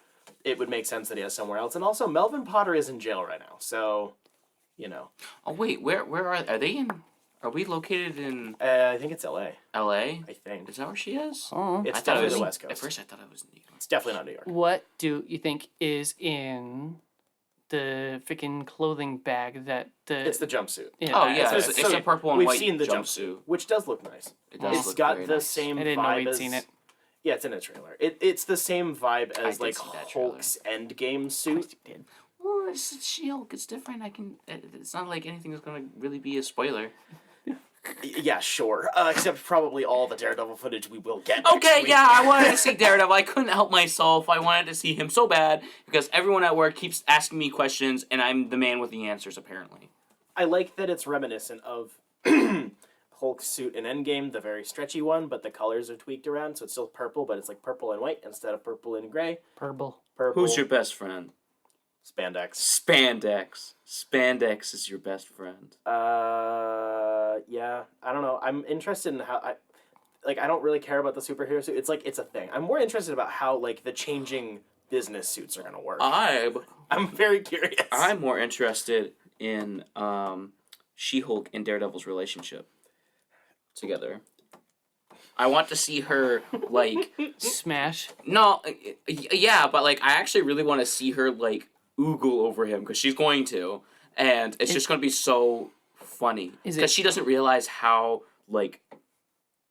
it would make sense that he has somewhere else. And also, Melvin Potter is in jail right now, so, you know. Oh wait, where are they in? Are we located in I think it's L.A. L.A.? I think. Is that where she is? Oh. It's I thought it definitely was the West Coast. At first, I thought it was New York. It's definitely not New York. What do you think is in the freaking clothing bag that the... It's the jumpsuit. Oh yeah, it's- it's so a purple and we've white seen the jumpsuit. Which does look nice. It does It's look got very the nice. same I didn't know vibe we'd as... seen it. Yeah, it's in a trailer. It's the same vibe as, did like, see that trailer. Hulk's Endgame suit. Well, it's She-Hulk. It's different. It's not like anything is gonna really be a spoiler. Yeah, sure. Except probably all the Daredevil footage we will get. Okay, next week. yeah, I wanted to see Daredevil. I couldn't help myself. I wanted to see him so bad because everyone at work keeps asking me questions, and I'm the man with the answers, apparently. I like that it's reminiscent of Hulk's suit in Endgame, the very stretchy one, but the colors are tweaked around, so it's still purple, but it's like purple and white instead of purple and gray. Purple. Purple. Who's your best friend? Spandex? Spandex. Spandex is your best friend. Yeah. I don't know. I'm interested in how I don't really care about the superhero suit. It's like it's a thing. I'm more interested about how like the changing business suits are gonna work. I'm very curious. I'm more interested in She-Hulk and Daredevil's relationship together. I want to see her like Smash. no, yeah, but like I actually really want to see her like oogle over him because she's going to, and it's just going to be so funny because she doesn't realize how like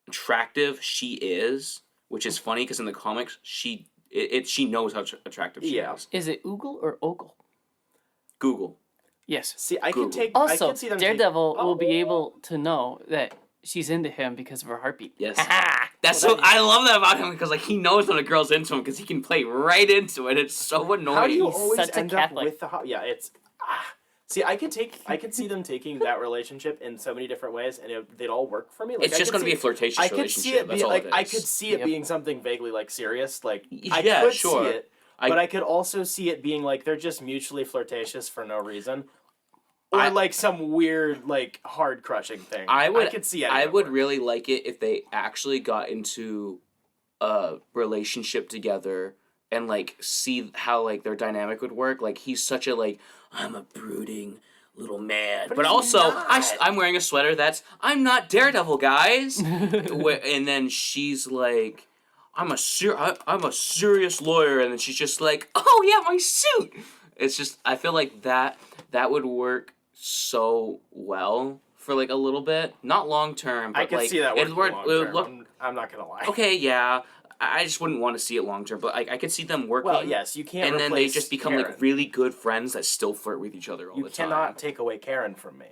attractive she is, which is funny because in the comics she knows how attractive she is. Is it Oogle or Ogle? Google. Yes. See, I Google. can take. I Also, can see them Daredevil take, will be able to know that she's into him because of her heartbeat. Yes. That's so. I love that about him because like he knows when a girl's into him because he can play right into it. It's so annoying. How do you He's always such a end up Catholic. with the yeah? It's see, I could see them taking that relationship in so many different ways, and they'd all work for me. Like, It's just going to be a flirtatious I could relationship. see it That's being all like it is. I could see it Yep. being something vaguely like serious. Like Yeah, I could sure. see it, but I could also see it being like they're just mutually flirtatious for no reason, or like some weird like hard crushing thing. I could see. I would really like it if they actually got into a relationship together and like see how like their dynamic would work. Like he's such a like I'm a brooding little man, but he's also not. I'm wearing a sweater that's I'm not Daredevil, guys. And then she's like I'm a serious lawyer, and then she's just like, oh yeah, my suit. It's just I feel like that would work so well for like a little bit, not long term. But I could like, see that working long term. look, I'm not gonna lie. okay, yeah. I just wouldn't want to see it long term, but I could see them working. Well, yes, you can't. And then they replace just become Karen. like really good friends that still flirt with each other all You the time. cannot take away Karen from me.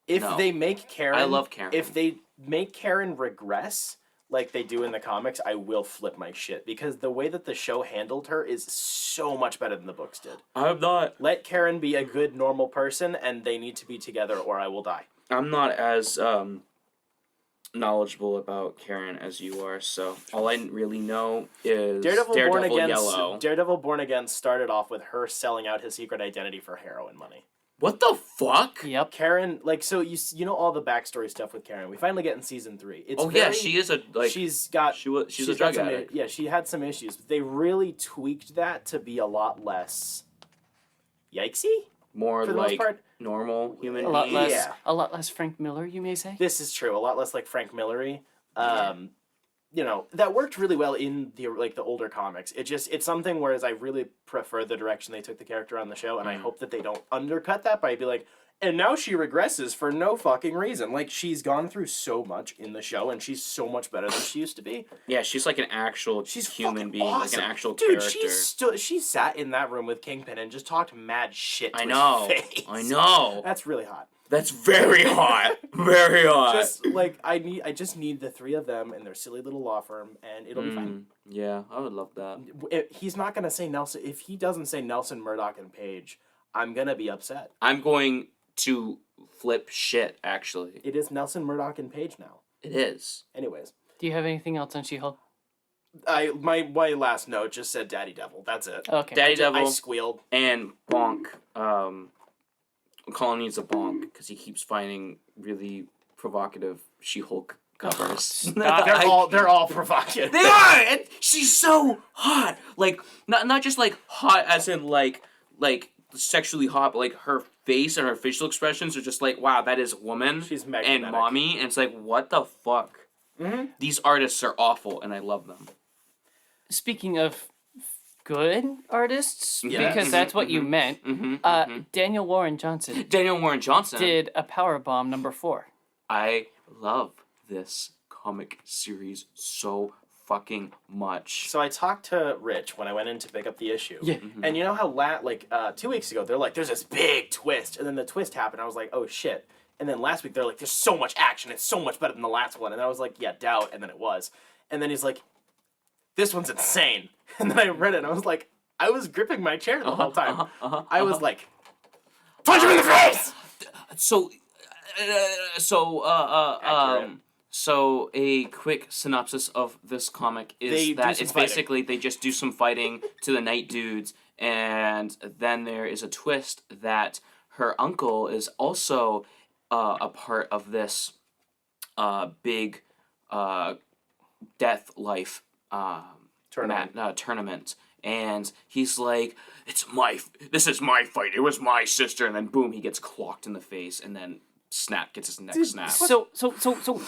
If No. they make Karen, I love Karen. If they make Karen regress like they do in the comics, I will flip my shit because the way that the show handled her is so much better than the books did. I'm not. Let Karen be a good, normal person, and they need to be together, or I will die. I'm not as knowledgeable about Karen as you are, so all I really know is Daredevil Born Again started off with her selling out his secret identity for heroin money. What the fuck? Yep. Karen, like, so you know all the backstory stuff with Karen. We finally get in season 3. It's Yeah, she is a like. she's a drug some, addict. Yeah, she had some issues. But they really tweaked that to be a lot less yikesy. More for the most like part. normal human A lot being. less. Yeah. A lot less Frank Miller, you may say. This is true. A lot less like Frank Millery. You know, that worked really well in the older comics. It's something whereas I really prefer the direction they took the character on the show, and I hope that they don't undercut that by be like, and now she regresses for no fucking reason. Like, she's gone through so much in the show, and she's so much better than she used to be. Yeah, she's like an actual She's human fucking being, awesome. like an actual Dude, character. she sat in that room with Kingpin and just talked mad shit to I know. his face. I know. That's really hot. That's very hot. Very hot. Just like I just need the three of them in their silly little law firm, and it'll be fine. Yeah, I would love that. He's not gonna say Nelson. If he doesn't say Nelson, Murdoch, and Page, I'm gonna be upset. I'm going to flip shit, actually. It is Nelson, Murdoch, and Page now. It is. Anyways, Do you have anything else on She-Hulk? my last note just said Daddy Devil. That's it. Okay. Daddy I Devil squealed. and Bonk. Collin needs a bonk because he keeps finding really provocative She-Hulk covers. They're all provocative. They are, and she's so hot. Like not just like hot as in like sexually hot, but like her face and her facial expressions are just like, wow, that is a woman. She's magnetic. And mommy, and it's like, what the fuck? Mm-hmm. These artists are awful, and I love them. Speaking of good artists, Yeah. because that's what you meant. Daniel Warren Johnson did A Powerbomb number 4. I love this comic series so fucking much. So I talked to Rich when I went in to pick up the issue. Yeah. And you know how 2 weeks ago they're like, there's this big twist, and then the twist happened. I was like, oh shit. And then last week they're like, there's so much action. It's so much better than the last one. And I was like, yeah, doubt. And then it was. And then he's like, this one's insane. And then I read it and I was like, I was gripping my chair the whole time. I was like, punch him in the face. So a quick synopsis of this comic is that it's basically they just do some fighting to the night dudes, and then there is a twist that her uncle is also a part of this big death life tournament, and he's like, this is my fight, it was my sister, and then boom, he gets clocked in the face, and then gets his neck snapped. So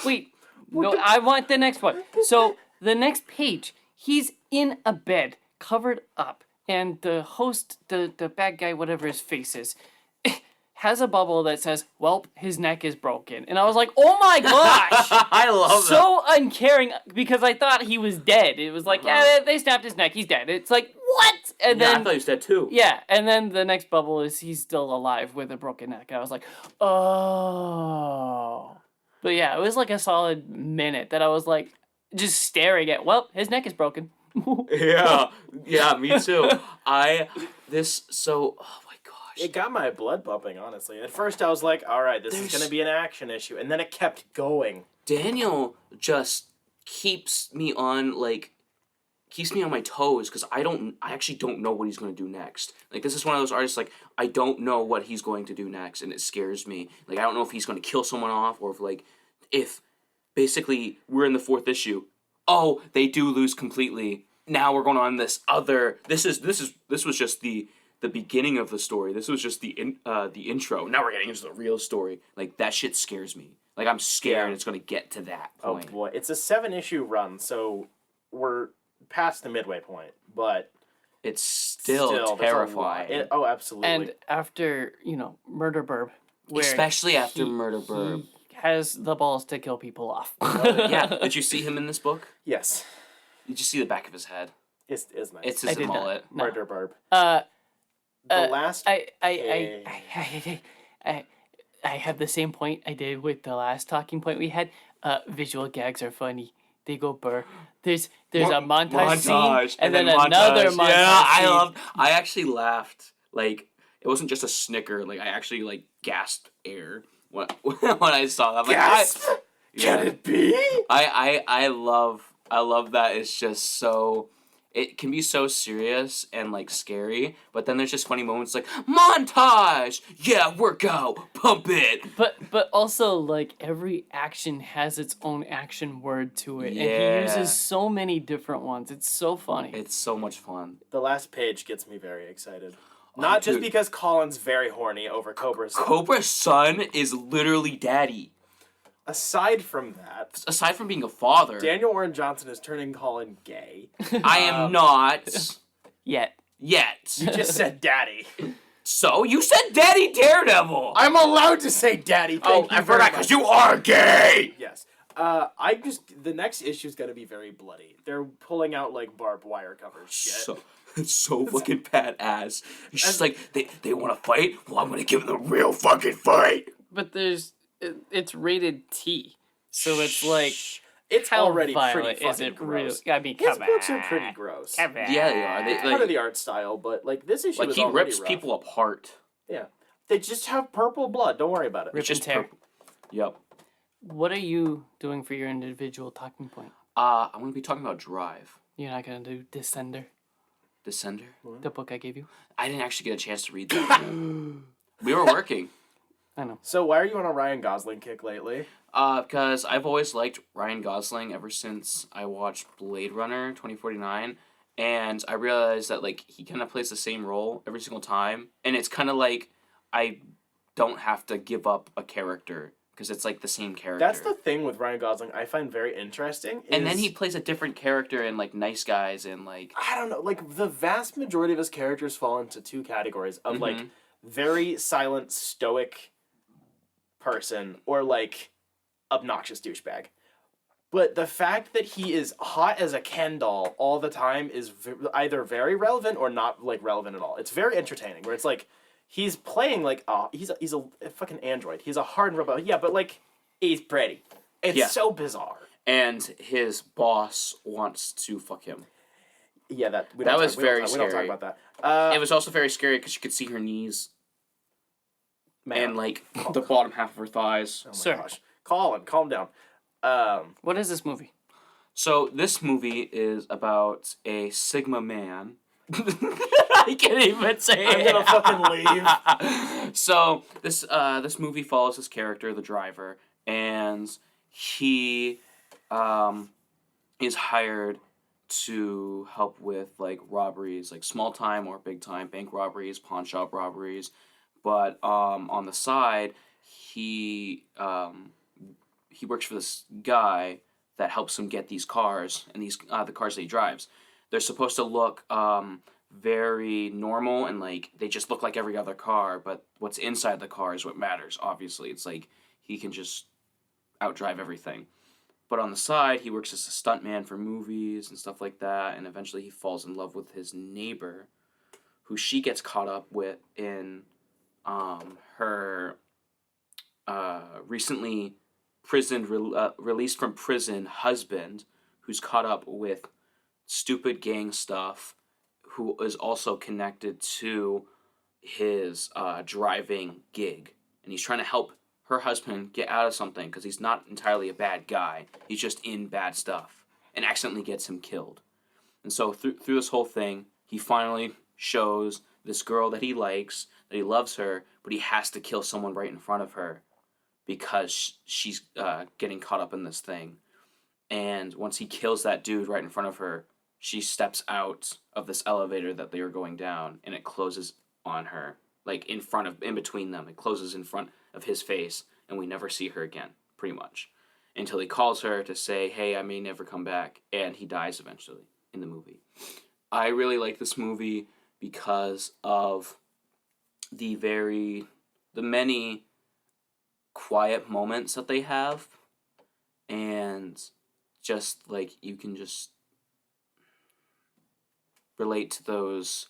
wait. No, I want the next one. So the next page, he's in a bed, covered up, and the host, the bad guy, whatever his face is, has a bubble that says, "Welp, his neck is broken." And I was like, "Oh my gosh!" I love that. So uncaring, because I thought he was dead. It was like, yeah, they snapped his neck, he's dead. It's like, what? And Yeah, then I thought he was dead too. yeah, and then the next bubble is he's still alive with a broken neck. I was like, oh. But yeah, it was like a solid minute that I was like just staring at, well, his neck is broken. Yeah, me too. Oh my gosh. It got my blood pumping, honestly. At first I was like, all right, this is going to be an action issue. And then it kept going. Daniel just keeps me on my toes, because I actually don't know what he's going to do next. Like, this is one of those artists, like, I don't know what he's going to do next, and it scares me. Like, I don't know if he's going to kill someone off, or if basically we're in the 4th issue. Oh, they do lose completely. Now we're going on this other. This was just the beginning of the story. This was just the intro. Now we're getting into the real story. Like, that shit scares me. Like, I'm scared it's going to get to that point. Oh boy, it's a 7-issue run, so we're past the midway point, but it's still terrifying. Absolutely. And after, Murder Burb. Especially after Murder Burb. He has the balls to kill people off. Yeah. Did you see him in this book? Yes. Did you see the back of his head? It's nice. It's his mullet. No. Murder Burb. The last... I have the same point I did with the last talking point we had. Visual gags are funny. They go burr. There's a montage scene and then another montage scene. I actually laughed. Like, it wasn't just a snicker. Like, I actually gasped air when I saw that. I'm Gasp! Yeah. Can it be? I love that. It's just so. It can be so serious and scary, but then there's just funny moments like montage. Yeah, workout, pump it. But also every action has its own action word to it, and he uses so many different ones. It's so funny. It's so much fun. The last page gets me very excited. Not just because Collin's very horny over Cobra's son. Cobra's son is literally daddy. Aside from that... Aside from being a father... Daniel Warren Johnson is turning Collin gay. I am not... Yet. You just said daddy. So? You said daddy Daredevil! I'm allowed to say daddy. Thank you I forgot, because you are gay! Yes. The next issue's gonna be very bloody. They're pulling out, barbed wire cover shit. It's so fucking badass. It's just they want to fight? Well, I'm gonna give them the real fucking fight! But it's rated T, so it's it's how already violent pretty fucking is it gross. really? I mean, His books are pretty gross. Come on. Yeah, they are. Part of the art style, but this issue is he already rips rough. people apart. Yeah, they just have purple blood. Don't worry about it. Rip and tear. Yep. What are you doing for your individual talking point? I'm gonna be talking about Drive. You're not gonna do Descender, Descender? the book I gave you? I didn't actually get a chance to read that. We were working. I know. So why are you on a Ryan Gosling kick lately? Because I've always liked Ryan Gosling ever since I watched Blade Runner 2049, and I realized that, like, he kind of plays the same role every single time, and it's kind of like I don't have to give up a character, because it's, like, the same character. That's the thing with Ryan Gosling I find very interesting. And then he plays a different character in, like, Nice Guys and, like... I don't know, like, the vast majority of his characters fall into two categories of, like, very silent, stoic person or, like, obnoxious douchebag. But the fact that he is hot as a Ken doll all the time is either very relevant or not, like, relevant at all. It's very entertaining, where it's like, he's playing, like, he's a fucking android. He's a hard robot. Yeah, but, like, he's pretty. It's so bizarre. And his boss wants to fuck him. Yeah, that was very We don't talk scary. about that. It was also very scary because you could see her knees Man. and, like, the bottom half of her thighs. Oh my Sir. gosh. Collin, calm down. What is this movie? So this movie is about a Sigma man. I can't even say I'm it. gonna fucking leave. So this movie follows this character, the driver, and he is hired to help with, like, robberies, like small time or big time bank robberies, pawn shop robberies. But on the side, he works for this guy that helps him get these cars, and these the cars that he drives. They're supposed to look very normal, and, like, they just look like every other car, but what's inside the car is what matters, obviously. It's like he can just outdrive everything. But on the side, he works as a stuntman for movies and stuff like that, and eventually he falls in love with his neighbor, who she gets caught up with in her recently released from prison husband, who's caught up with stupid gang stuff, who is also connected to his driving gig. And he's trying to help her husband get out of something because he's not entirely a bad guy. He's just in bad stuff and accidentally gets him killed. And so through this whole thing, he finally shows this girl that he likes, that he loves her, but he has to kill someone right in front of her because she's getting caught up in this thing. And once he kills that dude right in front of her, she steps out of this elevator that they are going down, and it closes on her, like in between them. It closes in front of his face, and we never see her again, pretty much, until he calls her to say, hey, I may never come back, and he dies eventually in the movie. I really like this movie because of the many quiet moments that they have, and just, like, you can just relate to those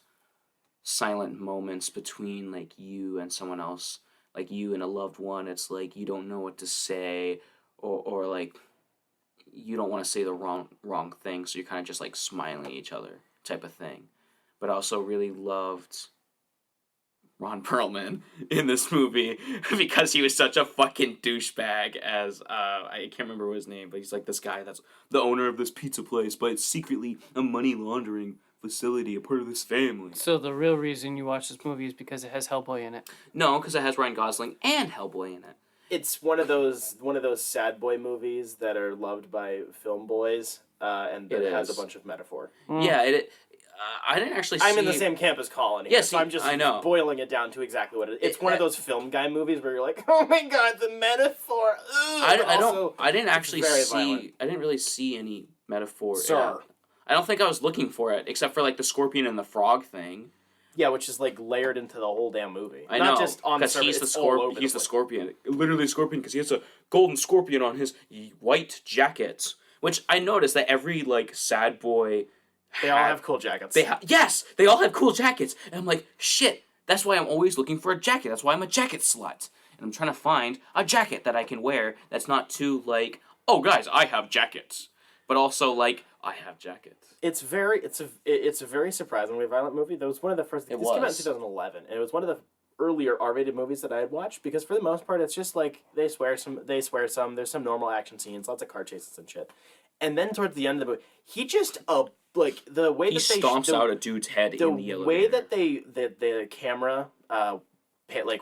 silent moments between, like, you and someone else, like you and a loved one. It's like you don't know what to say, or like you don't want to say the wrong thing, so you're kind of just, like, smiling at each other type of thing. But I also really loved Ron Perlman in this movie because he was such a fucking douchebag as I can't remember his name, but he's like this guy that's the owner of this pizza place, but it's secretly a money laundering facility, a part of this family. So the real reason you watch this movie is because it has Hellboy in it. No, because it has Ryan Gosling and Hellboy in it. It's one of those sad boy movies that are loved by film boys, and that has a bunch of metaphor. Yeah, I didn't actually see... I'm in the same camp as Collin here, so I'm just boiling it down to exactly what it is. It's one of those film guy movies where you're like, oh my god, the metaphor! I didn't actually see... violent. I didn't really see any metaphor. Sir. I don't think I was looking for it, except for, like, the scorpion and the frog thing. Yeah, which is, like, layered into the whole damn movie. I Not know, just on the surface, he's the scorpion. Literally a scorpion, because he has a golden scorpion on his white jacket. Which I noticed that every, like, sad boy... They all have cool jackets. Yes! They all have cool jackets! And I'm like, shit, that's why I'm always looking for a jacket. That's why I'm a jacket slut. And I'm trying to find a jacket that I can wear that's not too, like, oh, guys, I have jackets. But also, like, I have jackets. It's a very surprisingly violent movie. That was one of the first... This came out in 2011, and it was one of the earlier R-rated movies that I had watched, because for the most part, it's just, like, they swear some, there's some normal action scenes, lots of car chases and shit. And then towards the end of the movie, he just, like, the way he stomps out a dude's head in the elevator. The way that the camera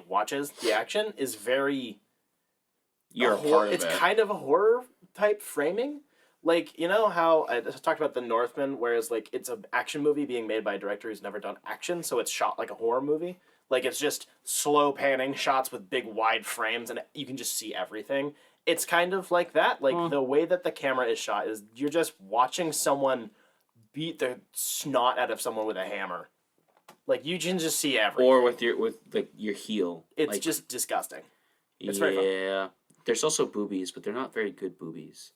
watches the action is very. You're a part of it's it. kind of a horror type framing. Like, you know how I talked about The Northman, whereas, like, it's an action movie being made by a director who's never done action, so it's shot like a horror movie. Like, it's just slow panning shots with big wide frames, and you can just see everything. It's kind of like that. Like, the way that the camera is shot is you're just watching someone beat the snot out of someone with a hammer. Like, you can just see everything. Or with your heel. It's like, just disgusting. It's yeah. very fun. There's also boobies, but they're not very good boobies.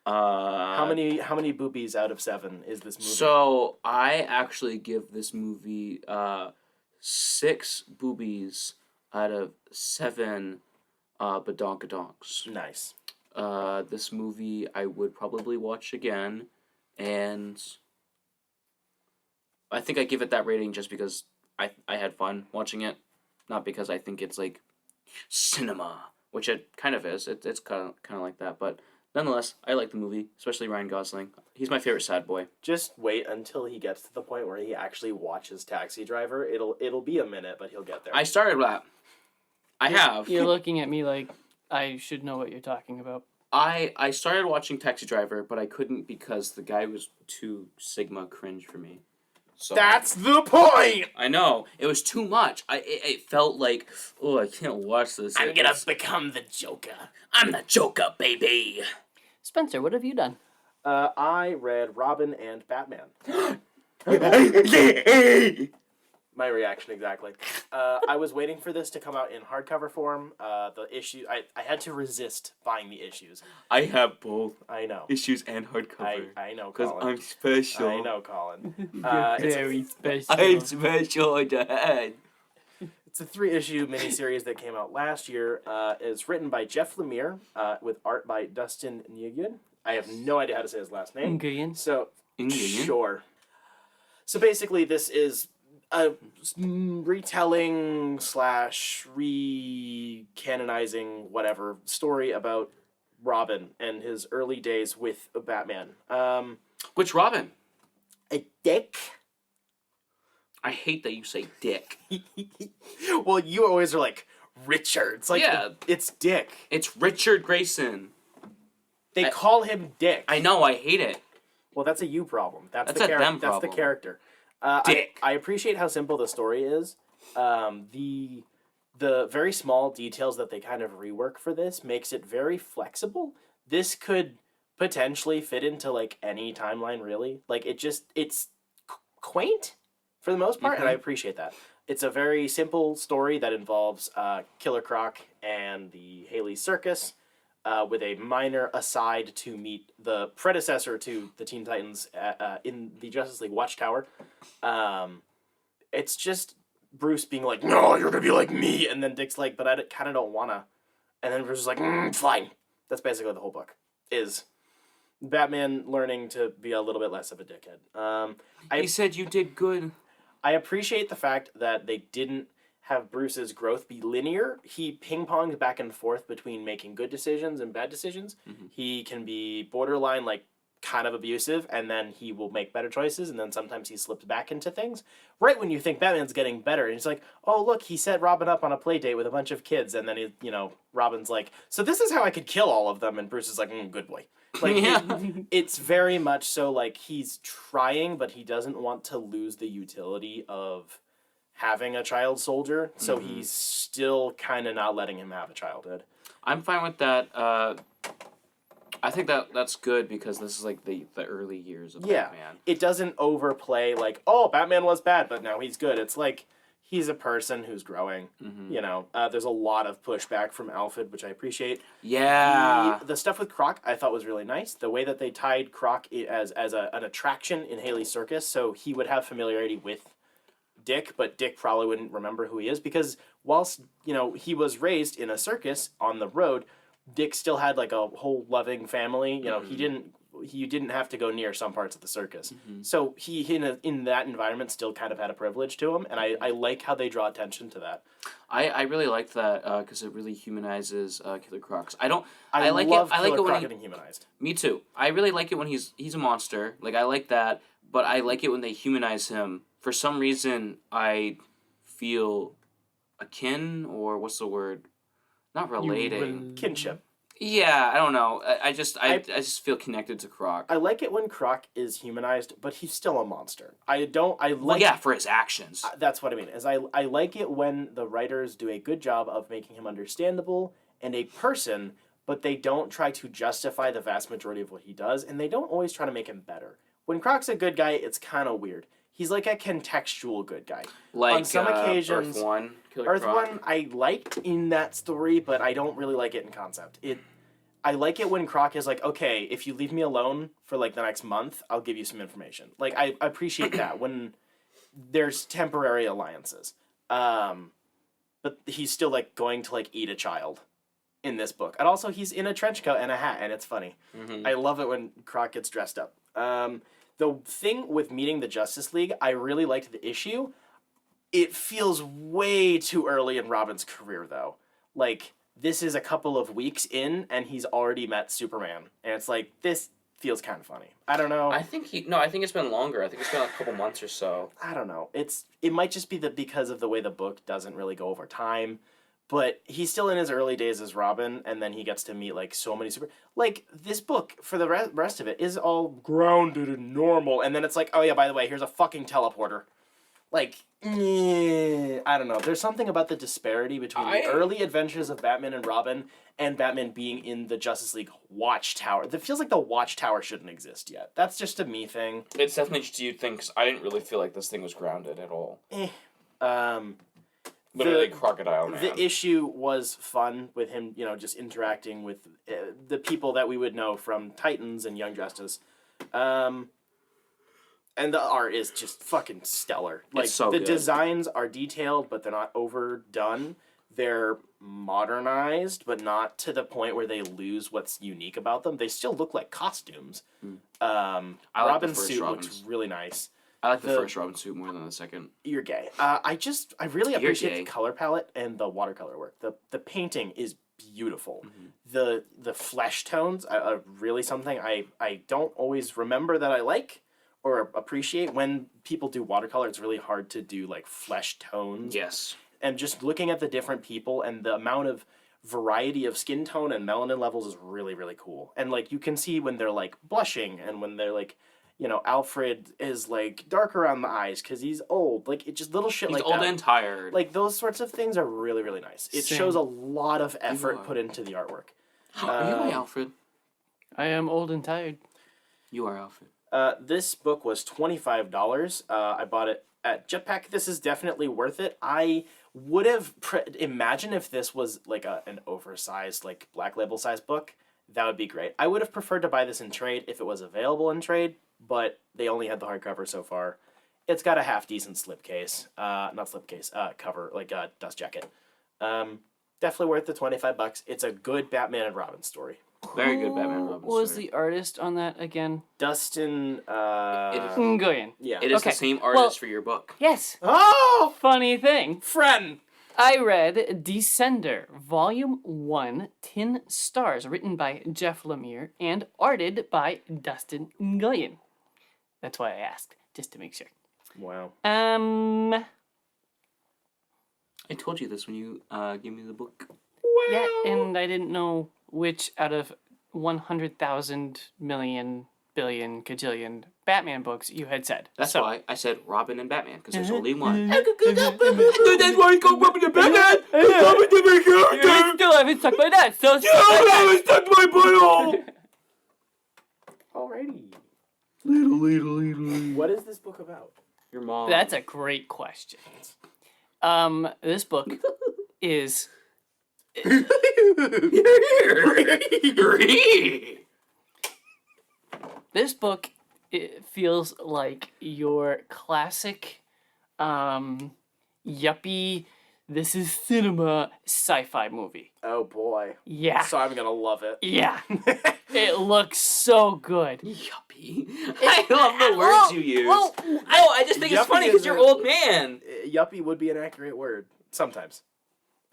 How many boobies out of 7 is this movie? So I actually give this movie 6 boobies out of 7 badonkadonks. Nice. This movie I would probably watch again, and I think I give it that rating just because I had fun watching it, not because I think it's like cinema, which it kind of is. It's kind of like that, but nonetheless, I like the movie, especially Ryan Gosling. He's my favorite sad boy. Just wait until he gets to the point where he actually watches Taxi Driver. It'll be a minute, but he'll get there. I started that. I have. You're looking at me like I should know what you're talking about. I started watching Taxi Driver, but I couldn't because the guy was too Sigma cringe for me. So That's the point! I know. It was too much. It felt like, oh, I can't watch this. I'm gonna become the Joker. I'm the Joker, baby. Spencer, what have you done? I read Robin and Batman. My reaction exactly. I was waiting for this to come out in hardcover form. The issue, I had to resist buying the issues. I have both I know. issues and hardcover. I know, Because Colin. I'm special. I know, Colin. You're very special. I'm special, Dad. It's a 3-issue miniseries that came out last year. It's written by Jeff Lemire with art by Dustin Nguyen. I have no idea how to say his last name. Nguyen. So, Nguyen? sure. So basically, this is a retelling / recanonizing whatever story about Robin and his early days with Batman. Which Robin? A dick. I hate that you say dick. Well, you always are like Richard. It's like Yeah. it's Dick. It's Richard Grayson. They call him Dick. I know, I hate it. Well, that's a you problem. That's That's the a them That's the problem. character. Dick. I appreciate how simple the story is. The very small details that they kind of rework for this makes it very flexible. This could potentially fit into like any timeline, really. Like it's quaint for the most part, and I appreciate that. It's a very simple story that involves Killer Croc and the Haley Circus, with a minor aside to meet the predecessor to the Teen Titans in the Justice League Watchtower. It's just Bruce being like, "No, you're gonna be like me," and then Dick's like, "But I kind of don't wanna," and then Bruce is like, "Fine." That's basically the whole book. Is Batman learning to be a little bit less of a dickhead. He said you did good. I appreciate the fact that they didn't have Bruce's growth be linear. He ping-pongs back and forth between making good decisions and bad decisions. He can be borderline, like, kind of abusive, and then he will make better choices, and then sometimes he slips back into things. Right when you think Batman's getting better, and he's like, oh, look, he set Robin up on a play date with a bunch of kids, and then, Robin's like, so this is how I could kill all of them, and Bruce is like, good boy. Like, it's very much so, like, he's trying, but he doesn't want to lose the utility of having a child soldier, so he's still kind of not letting him have a childhood. I'm fine with that. I think that's good because this is like the early years of Batman. It doesn't overplay like, oh, Batman was bad, but now he's good. It's like he's a person who's growing. There's a lot of pushback from Alfred, which I appreciate. Yeah. The stuff with Croc I thought was really nice. The way that they tied Croc as an attraction in Haley's Circus, so he would have familiarity with Dick, but Dick probably wouldn't remember who he is because whilst, he was raised in a circus on the road, Dick still had like a whole loving family. He didn't have to go near some parts of the circus. So he in that environment still kind of had a privilege to him, and I like how they draw attention to that. I really liked that because it really humanizes Killer Croc. I like love Killer it when Croc he, getting humanized. Me too. I really like it when he's a monster. Like I like that, but I like it when they humanize him. For some reason, I feel akin, or what's the word? Not relating. Kinship. Yeah, I don't know. I just feel connected to Croc. I like it when Croc is humanized, but he's still a monster. Well, yeah, for his actions. That's what I mean. Is I like it when the writers do a good job of making him understandable and a person, but they don't try to justify the vast majority of what he does, and they don't always try to make him better. When Croc's a good guy, it's kind of weird. He's like a contextual good guy. Like on some occasions, Earth One, Killer Croc. Earth One I liked in that story, but I don't really like it in concept. I like it when Croc is like, okay, if you leave me alone for like the next month, I'll give you some information. Like I appreciate that when there's temporary alliances. But he's still like going to like eat a child in this book. And also he's in a trench coat and a hat, and it's funny. Mm-hmm. I love it when Croc gets dressed up. The thing with meeting the Justice League, I really liked the issue. It feels way too early in Robin's career, though. Like, this is a couple of weeks in, and he's already met Superman. And it's like, this feels kind of funny. I don't know. I think it's been longer. I think it's been a couple months or so. I don't know. It might just be because of the way the book doesn't really go over time. But he's still in his early days as Robin, and then he gets to meet, like, so many Like, this book, for the rest of it, is all grounded and normal, and then it's like, oh yeah, by the way, here's a fucking teleporter. Like, I don't know. There's something about the disparity between the early adventures of Batman and Robin and Batman being in the Justice League Watchtower. It feels like the Watchtower shouldn't exist yet. That's just a me thing. It's definitely just you thing, because I didn't really feel like this thing was grounded at all. Literally Crocodile Man. The issue was fun with him, just interacting with the people that we would know from Titans and Young Justice. And the art is just fucking stellar. Like, it's so the good. designs are detailed, but they're not overdone. They're modernized, but not to the point where they lose what's unique about them. They still look like costumes. Robin's suit looks really nice. I like the first Robin suit more than the second. You're gay. I really appreciate the color palette and the watercolor work. The painting is beautiful. Mm-hmm. The flesh tones are really something I don't always remember that I like or appreciate. When people do watercolor, it's really hard to do like flesh tones. Yes. And just looking at the different people and the amount of variety of skin tone and melanin levels is really, really cool. And like you can see when they're like blushing and when they're like, Alfred is, like, dark around the eyes because he's old. Like, it just little shit like that. He's old and tired. Like, those sorts of things are really, really nice. It shows a lot of effort put into the artwork. Are you my Alfred? I am old and tired. You are Alfred. This book was $25. I bought it at Jetpack. This is definitely worth it. I would have... imagine if this was, like, an oversized, like, Black Label size book. That would be great. I would have preferred to buy this in trade if it was available in trade, but they only had the hardcover so far. It's got a half-decent cover, like a dust jacket. Definitely worth the $25. It's a good Batman and Robin story. Very good Batman and Robin story. Was the artist on that again? Dustin, Nguyen. Yeah. It is the same artist for your book. Yes. Oh! Funny thing. Friend! I read Descender, Volume 1, 10 stars, written by Jeff Lemire and arted by Dustin Nguyen. That's why I asked, just to make sure. Wow. I told you this when you gave me the book. Yeah, and I didn't know which out of 100,000 million, billion, kajillion Batman books you had said. That's why I said Robin and Batman, because there's only one. That's why you call Robin and Batman! Robin different character! You still haven't sucked my nuts, so I haven't stuck my butthole! Alrighty. Little. What is this book about? Your mom. That's a great question. This book is... This book, it feels like your classic, yuppie, this is cinema sci-fi movie. Oh boy. Yeah. So I'm gonna love it. Yeah. It looks so good. Yuppie. I love the words you use. I just think it's funny because you're old man. Yuppie would be an accurate word. Sometimes.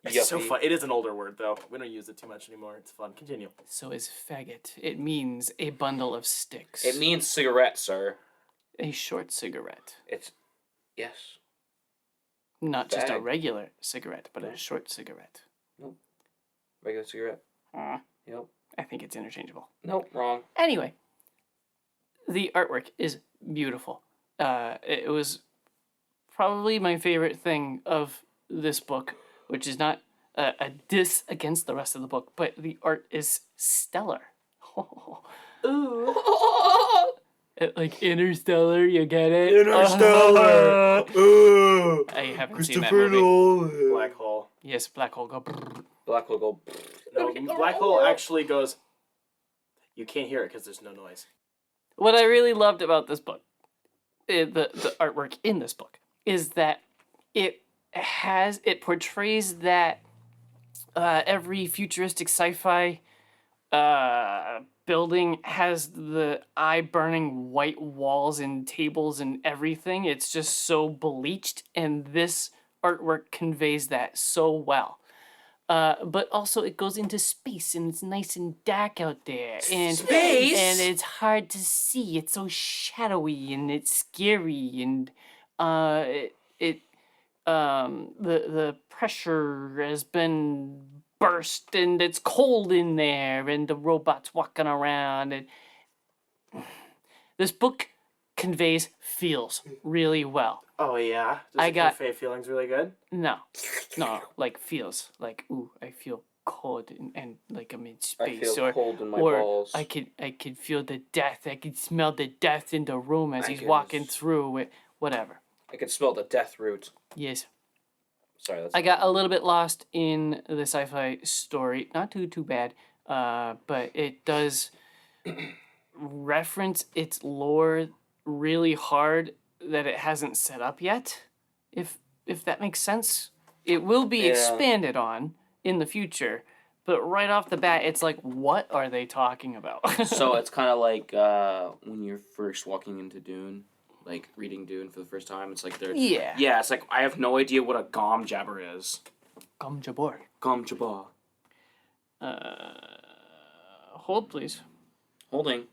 It's so fun. It is an older word, though. We don't use it too much anymore. It's fun. Continue. So is faggot. It means a bundle of sticks. It means cigarette, sir. A short cigarette. Yes. Not just a Bag. regular cigarette, but a short cigarette. Regular cigarette. Yep. I think it's interchangeable. Nope, wrong. Anyway, the artwork is beautiful. It was probably my favorite thing of this book, which is not a diss against the rest of the book, but the art is stellar. Ooh. Like Interstellar, you get it? Interstellar. I haven't seen that movie. Black hole. Yes, black hole go. Brrr. Black will go. No, black hole actually goes. You can't hear it because there's no noise. What I really loved about this book, the artwork in this book, is that it portrays that every futuristic sci-fi building has the eye-burning white walls and tables and everything. It's just so bleached, and this artwork conveys that so well. But also it goes into space, and it's nice and dark out there, and Space? and it's hard to see. It's so shadowy and it's scary, and the pressure has been burst, and it's cold in there, and the robots walking around, and this book conveys feels really well. Oh yeah. Does I it got- convey feelings really good? No, like feels like, ooh, I feel cold and like I'm in I space, feel cold in my or balls. I could feel the death. I could smell the death in the room as I he's can walking s- through it. Whatever. I can smell the death root. Yes, Sorry, that's. I got a little bit lost in the sci-fi story. Not too bad. But it does reference its lore really hard that it hasn't set up yet. If that makes sense. It will be Yeah. expanded on in the future, but right off the bat, it's like, what are they talking about? So it's kind of like when you're first walking into Dune, like reading Dune for the first time. It's like they're yeah. It's like I have no idea what a gom jabber is. Gom Jabbar. Gom jabbar. Hold please. Holding.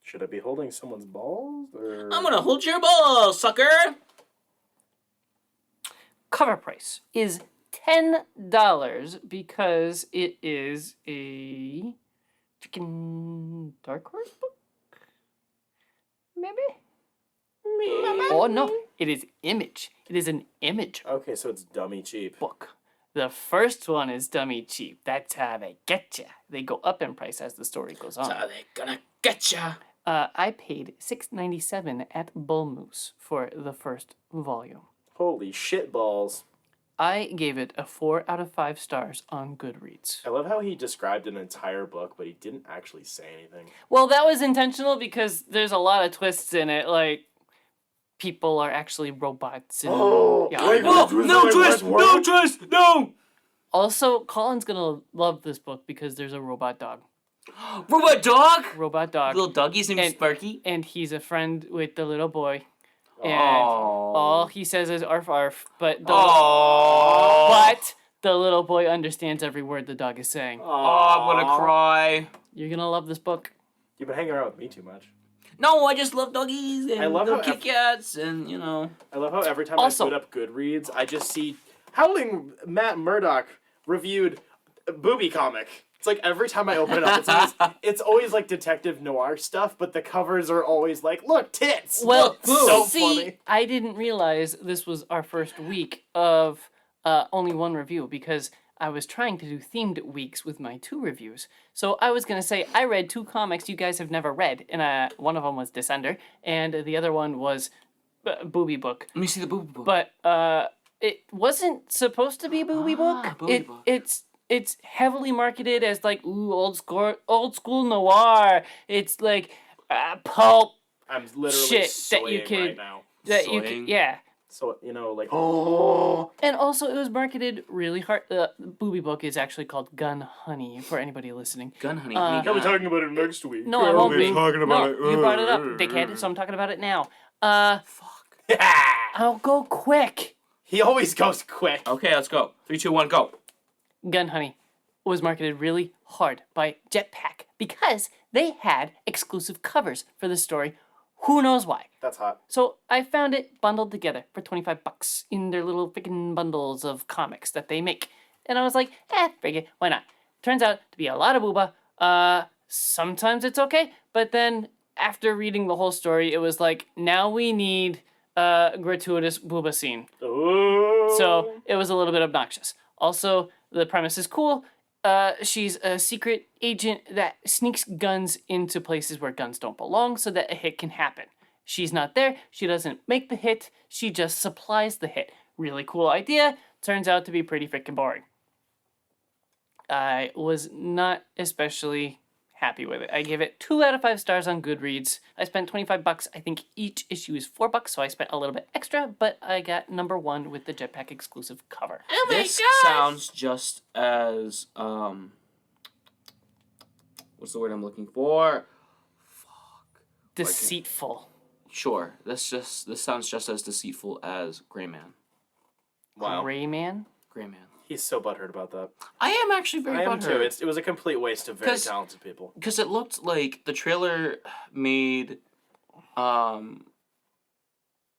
Should I be holding someone's balls? Or... I'm gonna hold your ball, sucker. Cover price is $10 because it is a freaking Dark Horse book? Maybe? Oh no, it is Image. It is an Image Okay, so it's dummy cheap. book. The first one is dummy cheap. That's how they get ya. They go up in price as the story goes on. So they gonna get ya. I paid $6.97 at Bull Moose for the first volume. Holy shit balls. I gave it a 4 out of 5 stars on Goodreads. I love how he described an entire book, but he didn't actually say anything. Well, that was intentional because there's a lot of twists in it. Like, people are actually robots. And, yeah. wait, Oh, Was no that twist! like No Westworld? twist! No! Also, Colin's gonna love this book because there's a robot dog. Robot dog? Robot dog. Little doggy's name is And- Sparky. And he's a friend with the little boy. And Aw. all he says is arf arf, but Aww. but the little boy understands every word the dog is saying. Oh, I'm gonna cry. You're gonna love this book. You've been hanging around with me too much. No, I just love doggies and I love little how Kit Kats and, you know. I love how every time Also- I boot up Goodreads, I just see Howling Matt Murdock reviewed a booby comic. It's like every time I open it up, it's always like detective noir stuff, but the covers are always like, look, tits! Well, Look, so see, funny. I didn't realize this was our first week of only one review because I was trying to do themed weeks with my 2 reviews. So I was going to say I read 2 comics you guys have never read, and one of them was Descender, and the other one was Booby Book. Let me see the booby book. But it wasn't supposed to be a booby book. Booby book. It's heavily marketed as like, ooh, old school noir. It's like pulp I'm literally shit that swaying you could- right now. that you Swaying. could, yeah. So, you know, like, oh, And also, it was marketed really hard. The Booby Book is actually called Gun Honey for anybody listening. Gun honey. Uh, honey, gun. talking about it next week. No, I won't be. talking No, you brought it up, dickhead. So I'm talking about it now. Fuck. I'll go quick. He always goes quick. Okay, let's go. 3, 2, 1, go. Gun Honey was marketed really hard by Jetpack because they had exclusive covers for the story. Who knows why? That's hot. So I found it bundled together for $25 in their little freaking bundles of comics that they make. And I was like, frig it, why not? Turns out to be a lot of booba. Sometimes it's okay, but then after reading the whole story, it was like, now we need a gratuitous booba scene. Ooh. So it was a little bit obnoxious. Also, the premise is cool. She's a secret agent that sneaks guns into places where guns don't belong so that a hit can happen. She's not there. She doesn't make the hit. She just supplies the hit. Really cool idea. Turns out to be pretty freaking boring. I was not especially happy with it. I gave it 2 out of 5 stars on Goodreads. I spent $25. I think each issue is $4, so I spent a little bit extra, but I got number 1 with the Jetpack exclusive cover. Oh this sounds just as what's the word I'm looking for? Deceitful. Sure. This sounds just as deceitful as Gray Man. Wow. Gray Man? Gray Man. He's so butthurt about that. I am actually very I am butthurt. too. It was a complete waste of very talented people. Because it looked like the trailer made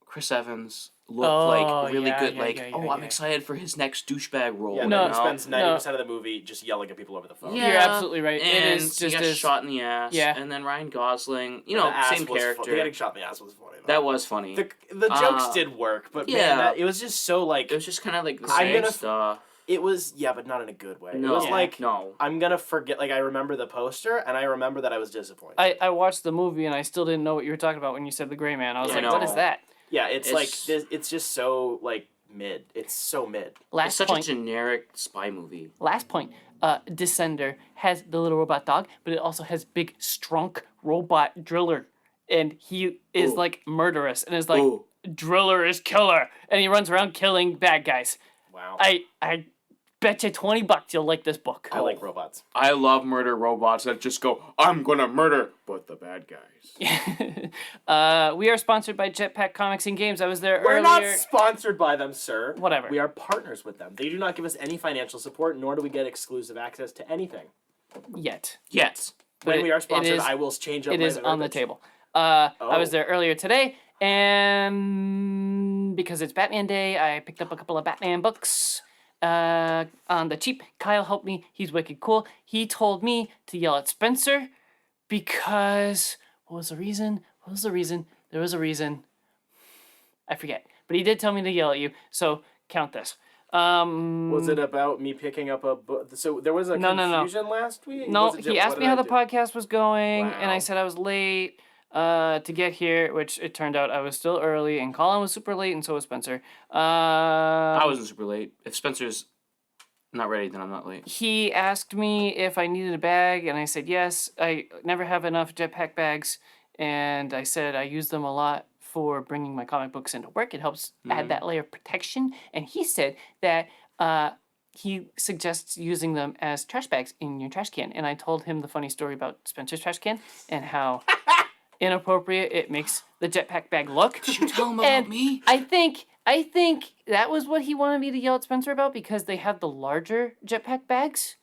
Chris Evans look like really good. I'm excited for his next douchebag role. Yeah, No, he spends 90% of the movie just yelling at people over the phone. You're absolutely right. And it is just he got shot in the ass. Yeah. And then Ryan Gosling, The same character. Getting shot in the ass was funny. Though. That was funny. The jokes did work, but man, it was just so like. It was just kind of like the I'm same gonna stuff. It was, but not in a good way. No. It was like, no. I'm gonna forget, I remember the poster, and I remember that I was disappointed. I watched the movie and I still didn't know what you were talking about when you said the Gray Man. I was what is that? Yeah, it's like, it's just so, mid. It's so mid. It's such a generic spy movie. Last point. Descender has the little robot dog, but it also has big, strong robot driller. And he is, murderous, and is like, driller is killer. And he runs around killing bad guys. Wow. I bet you $20 you'll like this book. I like robots. I love murder robots that just go, I'm gonna murder, but the bad guys. We are sponsored by Jetpack Comics and Games. I was there We're earlier. not sponsored by them, sir. Whatever. We are partners with them. They do not give us any financial support, nor do we get exclusive access to anything. Yet. Yes. When we are sponsored, I will change up It my is on the verbiage. table. I was there earlier today, and because it's Batman Day, I picked up a couple of Batman books. On the cheap. Kyle helped me. He's wicked cool. He told me to yell at Spencer because what was the reason? There was a reason. I forget. But he did tell me to yell at you. So count this. Was it about me picking up a book? So there was a confusion last week? No, Was it he asked me how the podcast was going, and I Wow. said I was late to get here, which it turned out I was still early, and Collin was super late, and so was Spencer. I wasn't super late. If Spencer's not ready, then I'm not late. He asked me if I needed a bag, and I said yes. I never have enough jetpack bags, and I said I use them a lot for bringing my comic books into work. It helps add that layer of protection. And he said that he suggests using them as trash bags in your trash can. And I told him the funny story about Spencer's trash can and how inappropriate it makes the jetpack bag look. Did you tell him about me? I think that was what he wanted me to yell at Spencer about because they have the larger jetpack bags.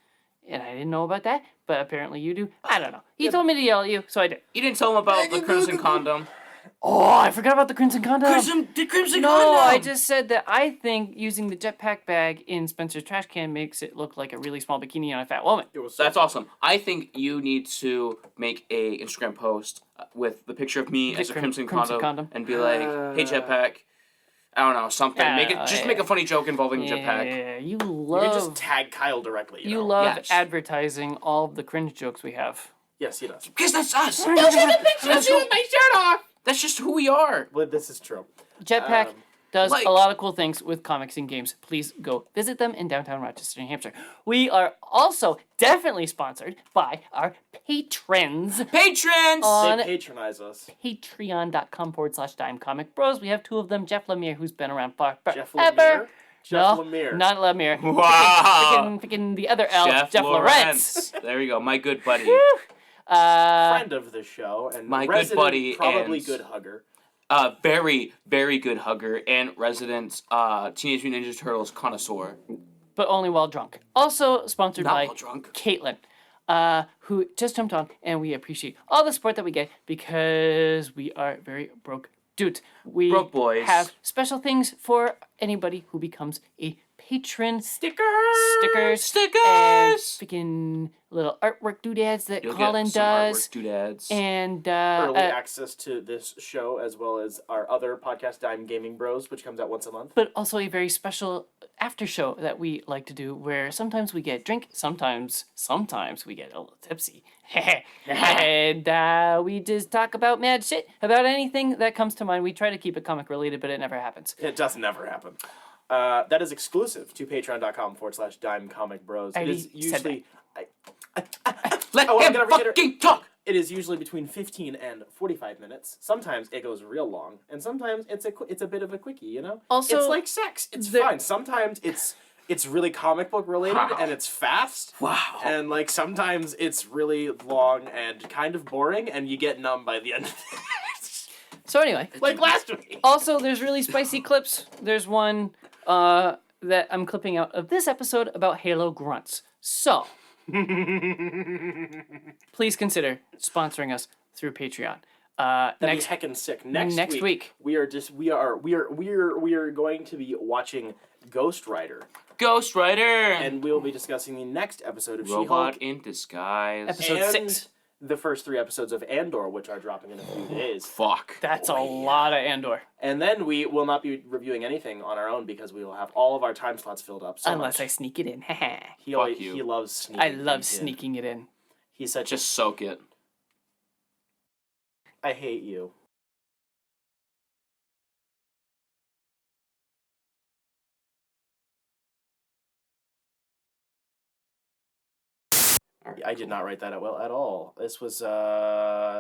And I didn't know about that, but apparently you do. I don't know. He told me to yell at you, so I did. You didn't tell him about the Crimson Condom. Oh, I forgot about the Crimson Condom. The Crimson No, Condom! I just said that I think using the jetpack bag in Spencer's trash can makes it look like a really small bikini on a fat woman. That's awesome. I think you need to make a Instagram post with the picture of me as a Crimson Condom and be like, hey, Jetpack. I don't know, something. Make a funny joke involving Jetpack. Yeah, you You can love just tag Kyle directly. You know? love Yes. advertising all of the cringe jokes we have. Yes, he does. Because that's us. Don't show the picture of you with my shirt off. That's just who we are. But this is true. Jetpack does like- a lot of cool things with comics and games. Please go visit them in downtown Rochester, New Hampshire. We are also definitely sponsored by our patrons. Patrons! On They patronize us. patreon.com/dimecomicbros. We have 2 of them. Jeff Lemire, who's been around forever. Jeff Lemire? Jeff Lemire. Not Lemire. Wow. Freaking the other L, Jeff Lawrence. There you go, my good buddy. Friend of the show and my good resident, buddy probably and- good hugger. Very, very good hugger and resident Teenage Mutant Ninja Turtles connoisseur. But only while drunk. Also sponsored Not by while drunk. Caitlin. who just jumped on, and we appreciate all the support that we get because we are very broke dudes. We Broke boys. have special things for anybody who becomes a patron. Stickers, and freaking little artwork doodads that You'll Collin get some does. artwork doodads. And Early access to this show, as well as our other podcast, Dime Gaming Bros, which comes out once a month. but also a very special after show that we like to do, where sometimes we get drink, sometimes we get a little tipsy, and we just talk about mad shit, about anything that comes to mind. We try to keep it comic related, but it never happens. It does never happen. That is exclusive to patreon.com/dimecomicbros. It is usually... Let I'm him gonna reiterate- fucking talk! It is usually between 15 and 45 minutes. Sometimes it goes real long, and sometimes it's a bit of a quickie, you know? Also, it's like sex. It's fine. Sometimes it's really comic book related and it's fast. Wow. And like sometimes it's really long and kind of boring and you get numb by the end of it. So anyway, Like last week. also there's really spicy clips. There's one that I'm clipping out of this episode about Halo grunts. So please consider sponsoring us through Patreon. That'd Next be heckin' sick. Next week we are going to be watching Ghost Rider, Ghost Rider! and we will be discussing the next episode of Robot She-Hulk in disguise. Episode and 6. the first 3 episodes of Andor, which are dropping in a few days. Fuck. That's a lot of Andor. And then we will not be reviewing anything on our own because we will have all of our time slots filled up. So Unless I much. sneak it in. He loves sneaking. I love things in. sneaking it in. He's such Just soak it. I hate you. I did not write that out well at all. This was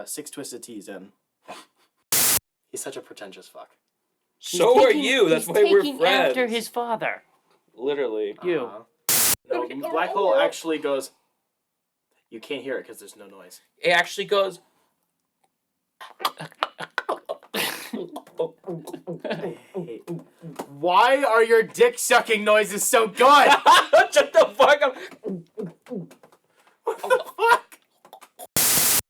6 Twisted Teas in. He's such a pretentious fuck. So are you. That's why we're taking friends. after his father. Literally. You. No, Black Hole actually goes. You can't hear it because there's no noise. It actually goes. Why are your dick sucking noises so good? Shut the fuck up!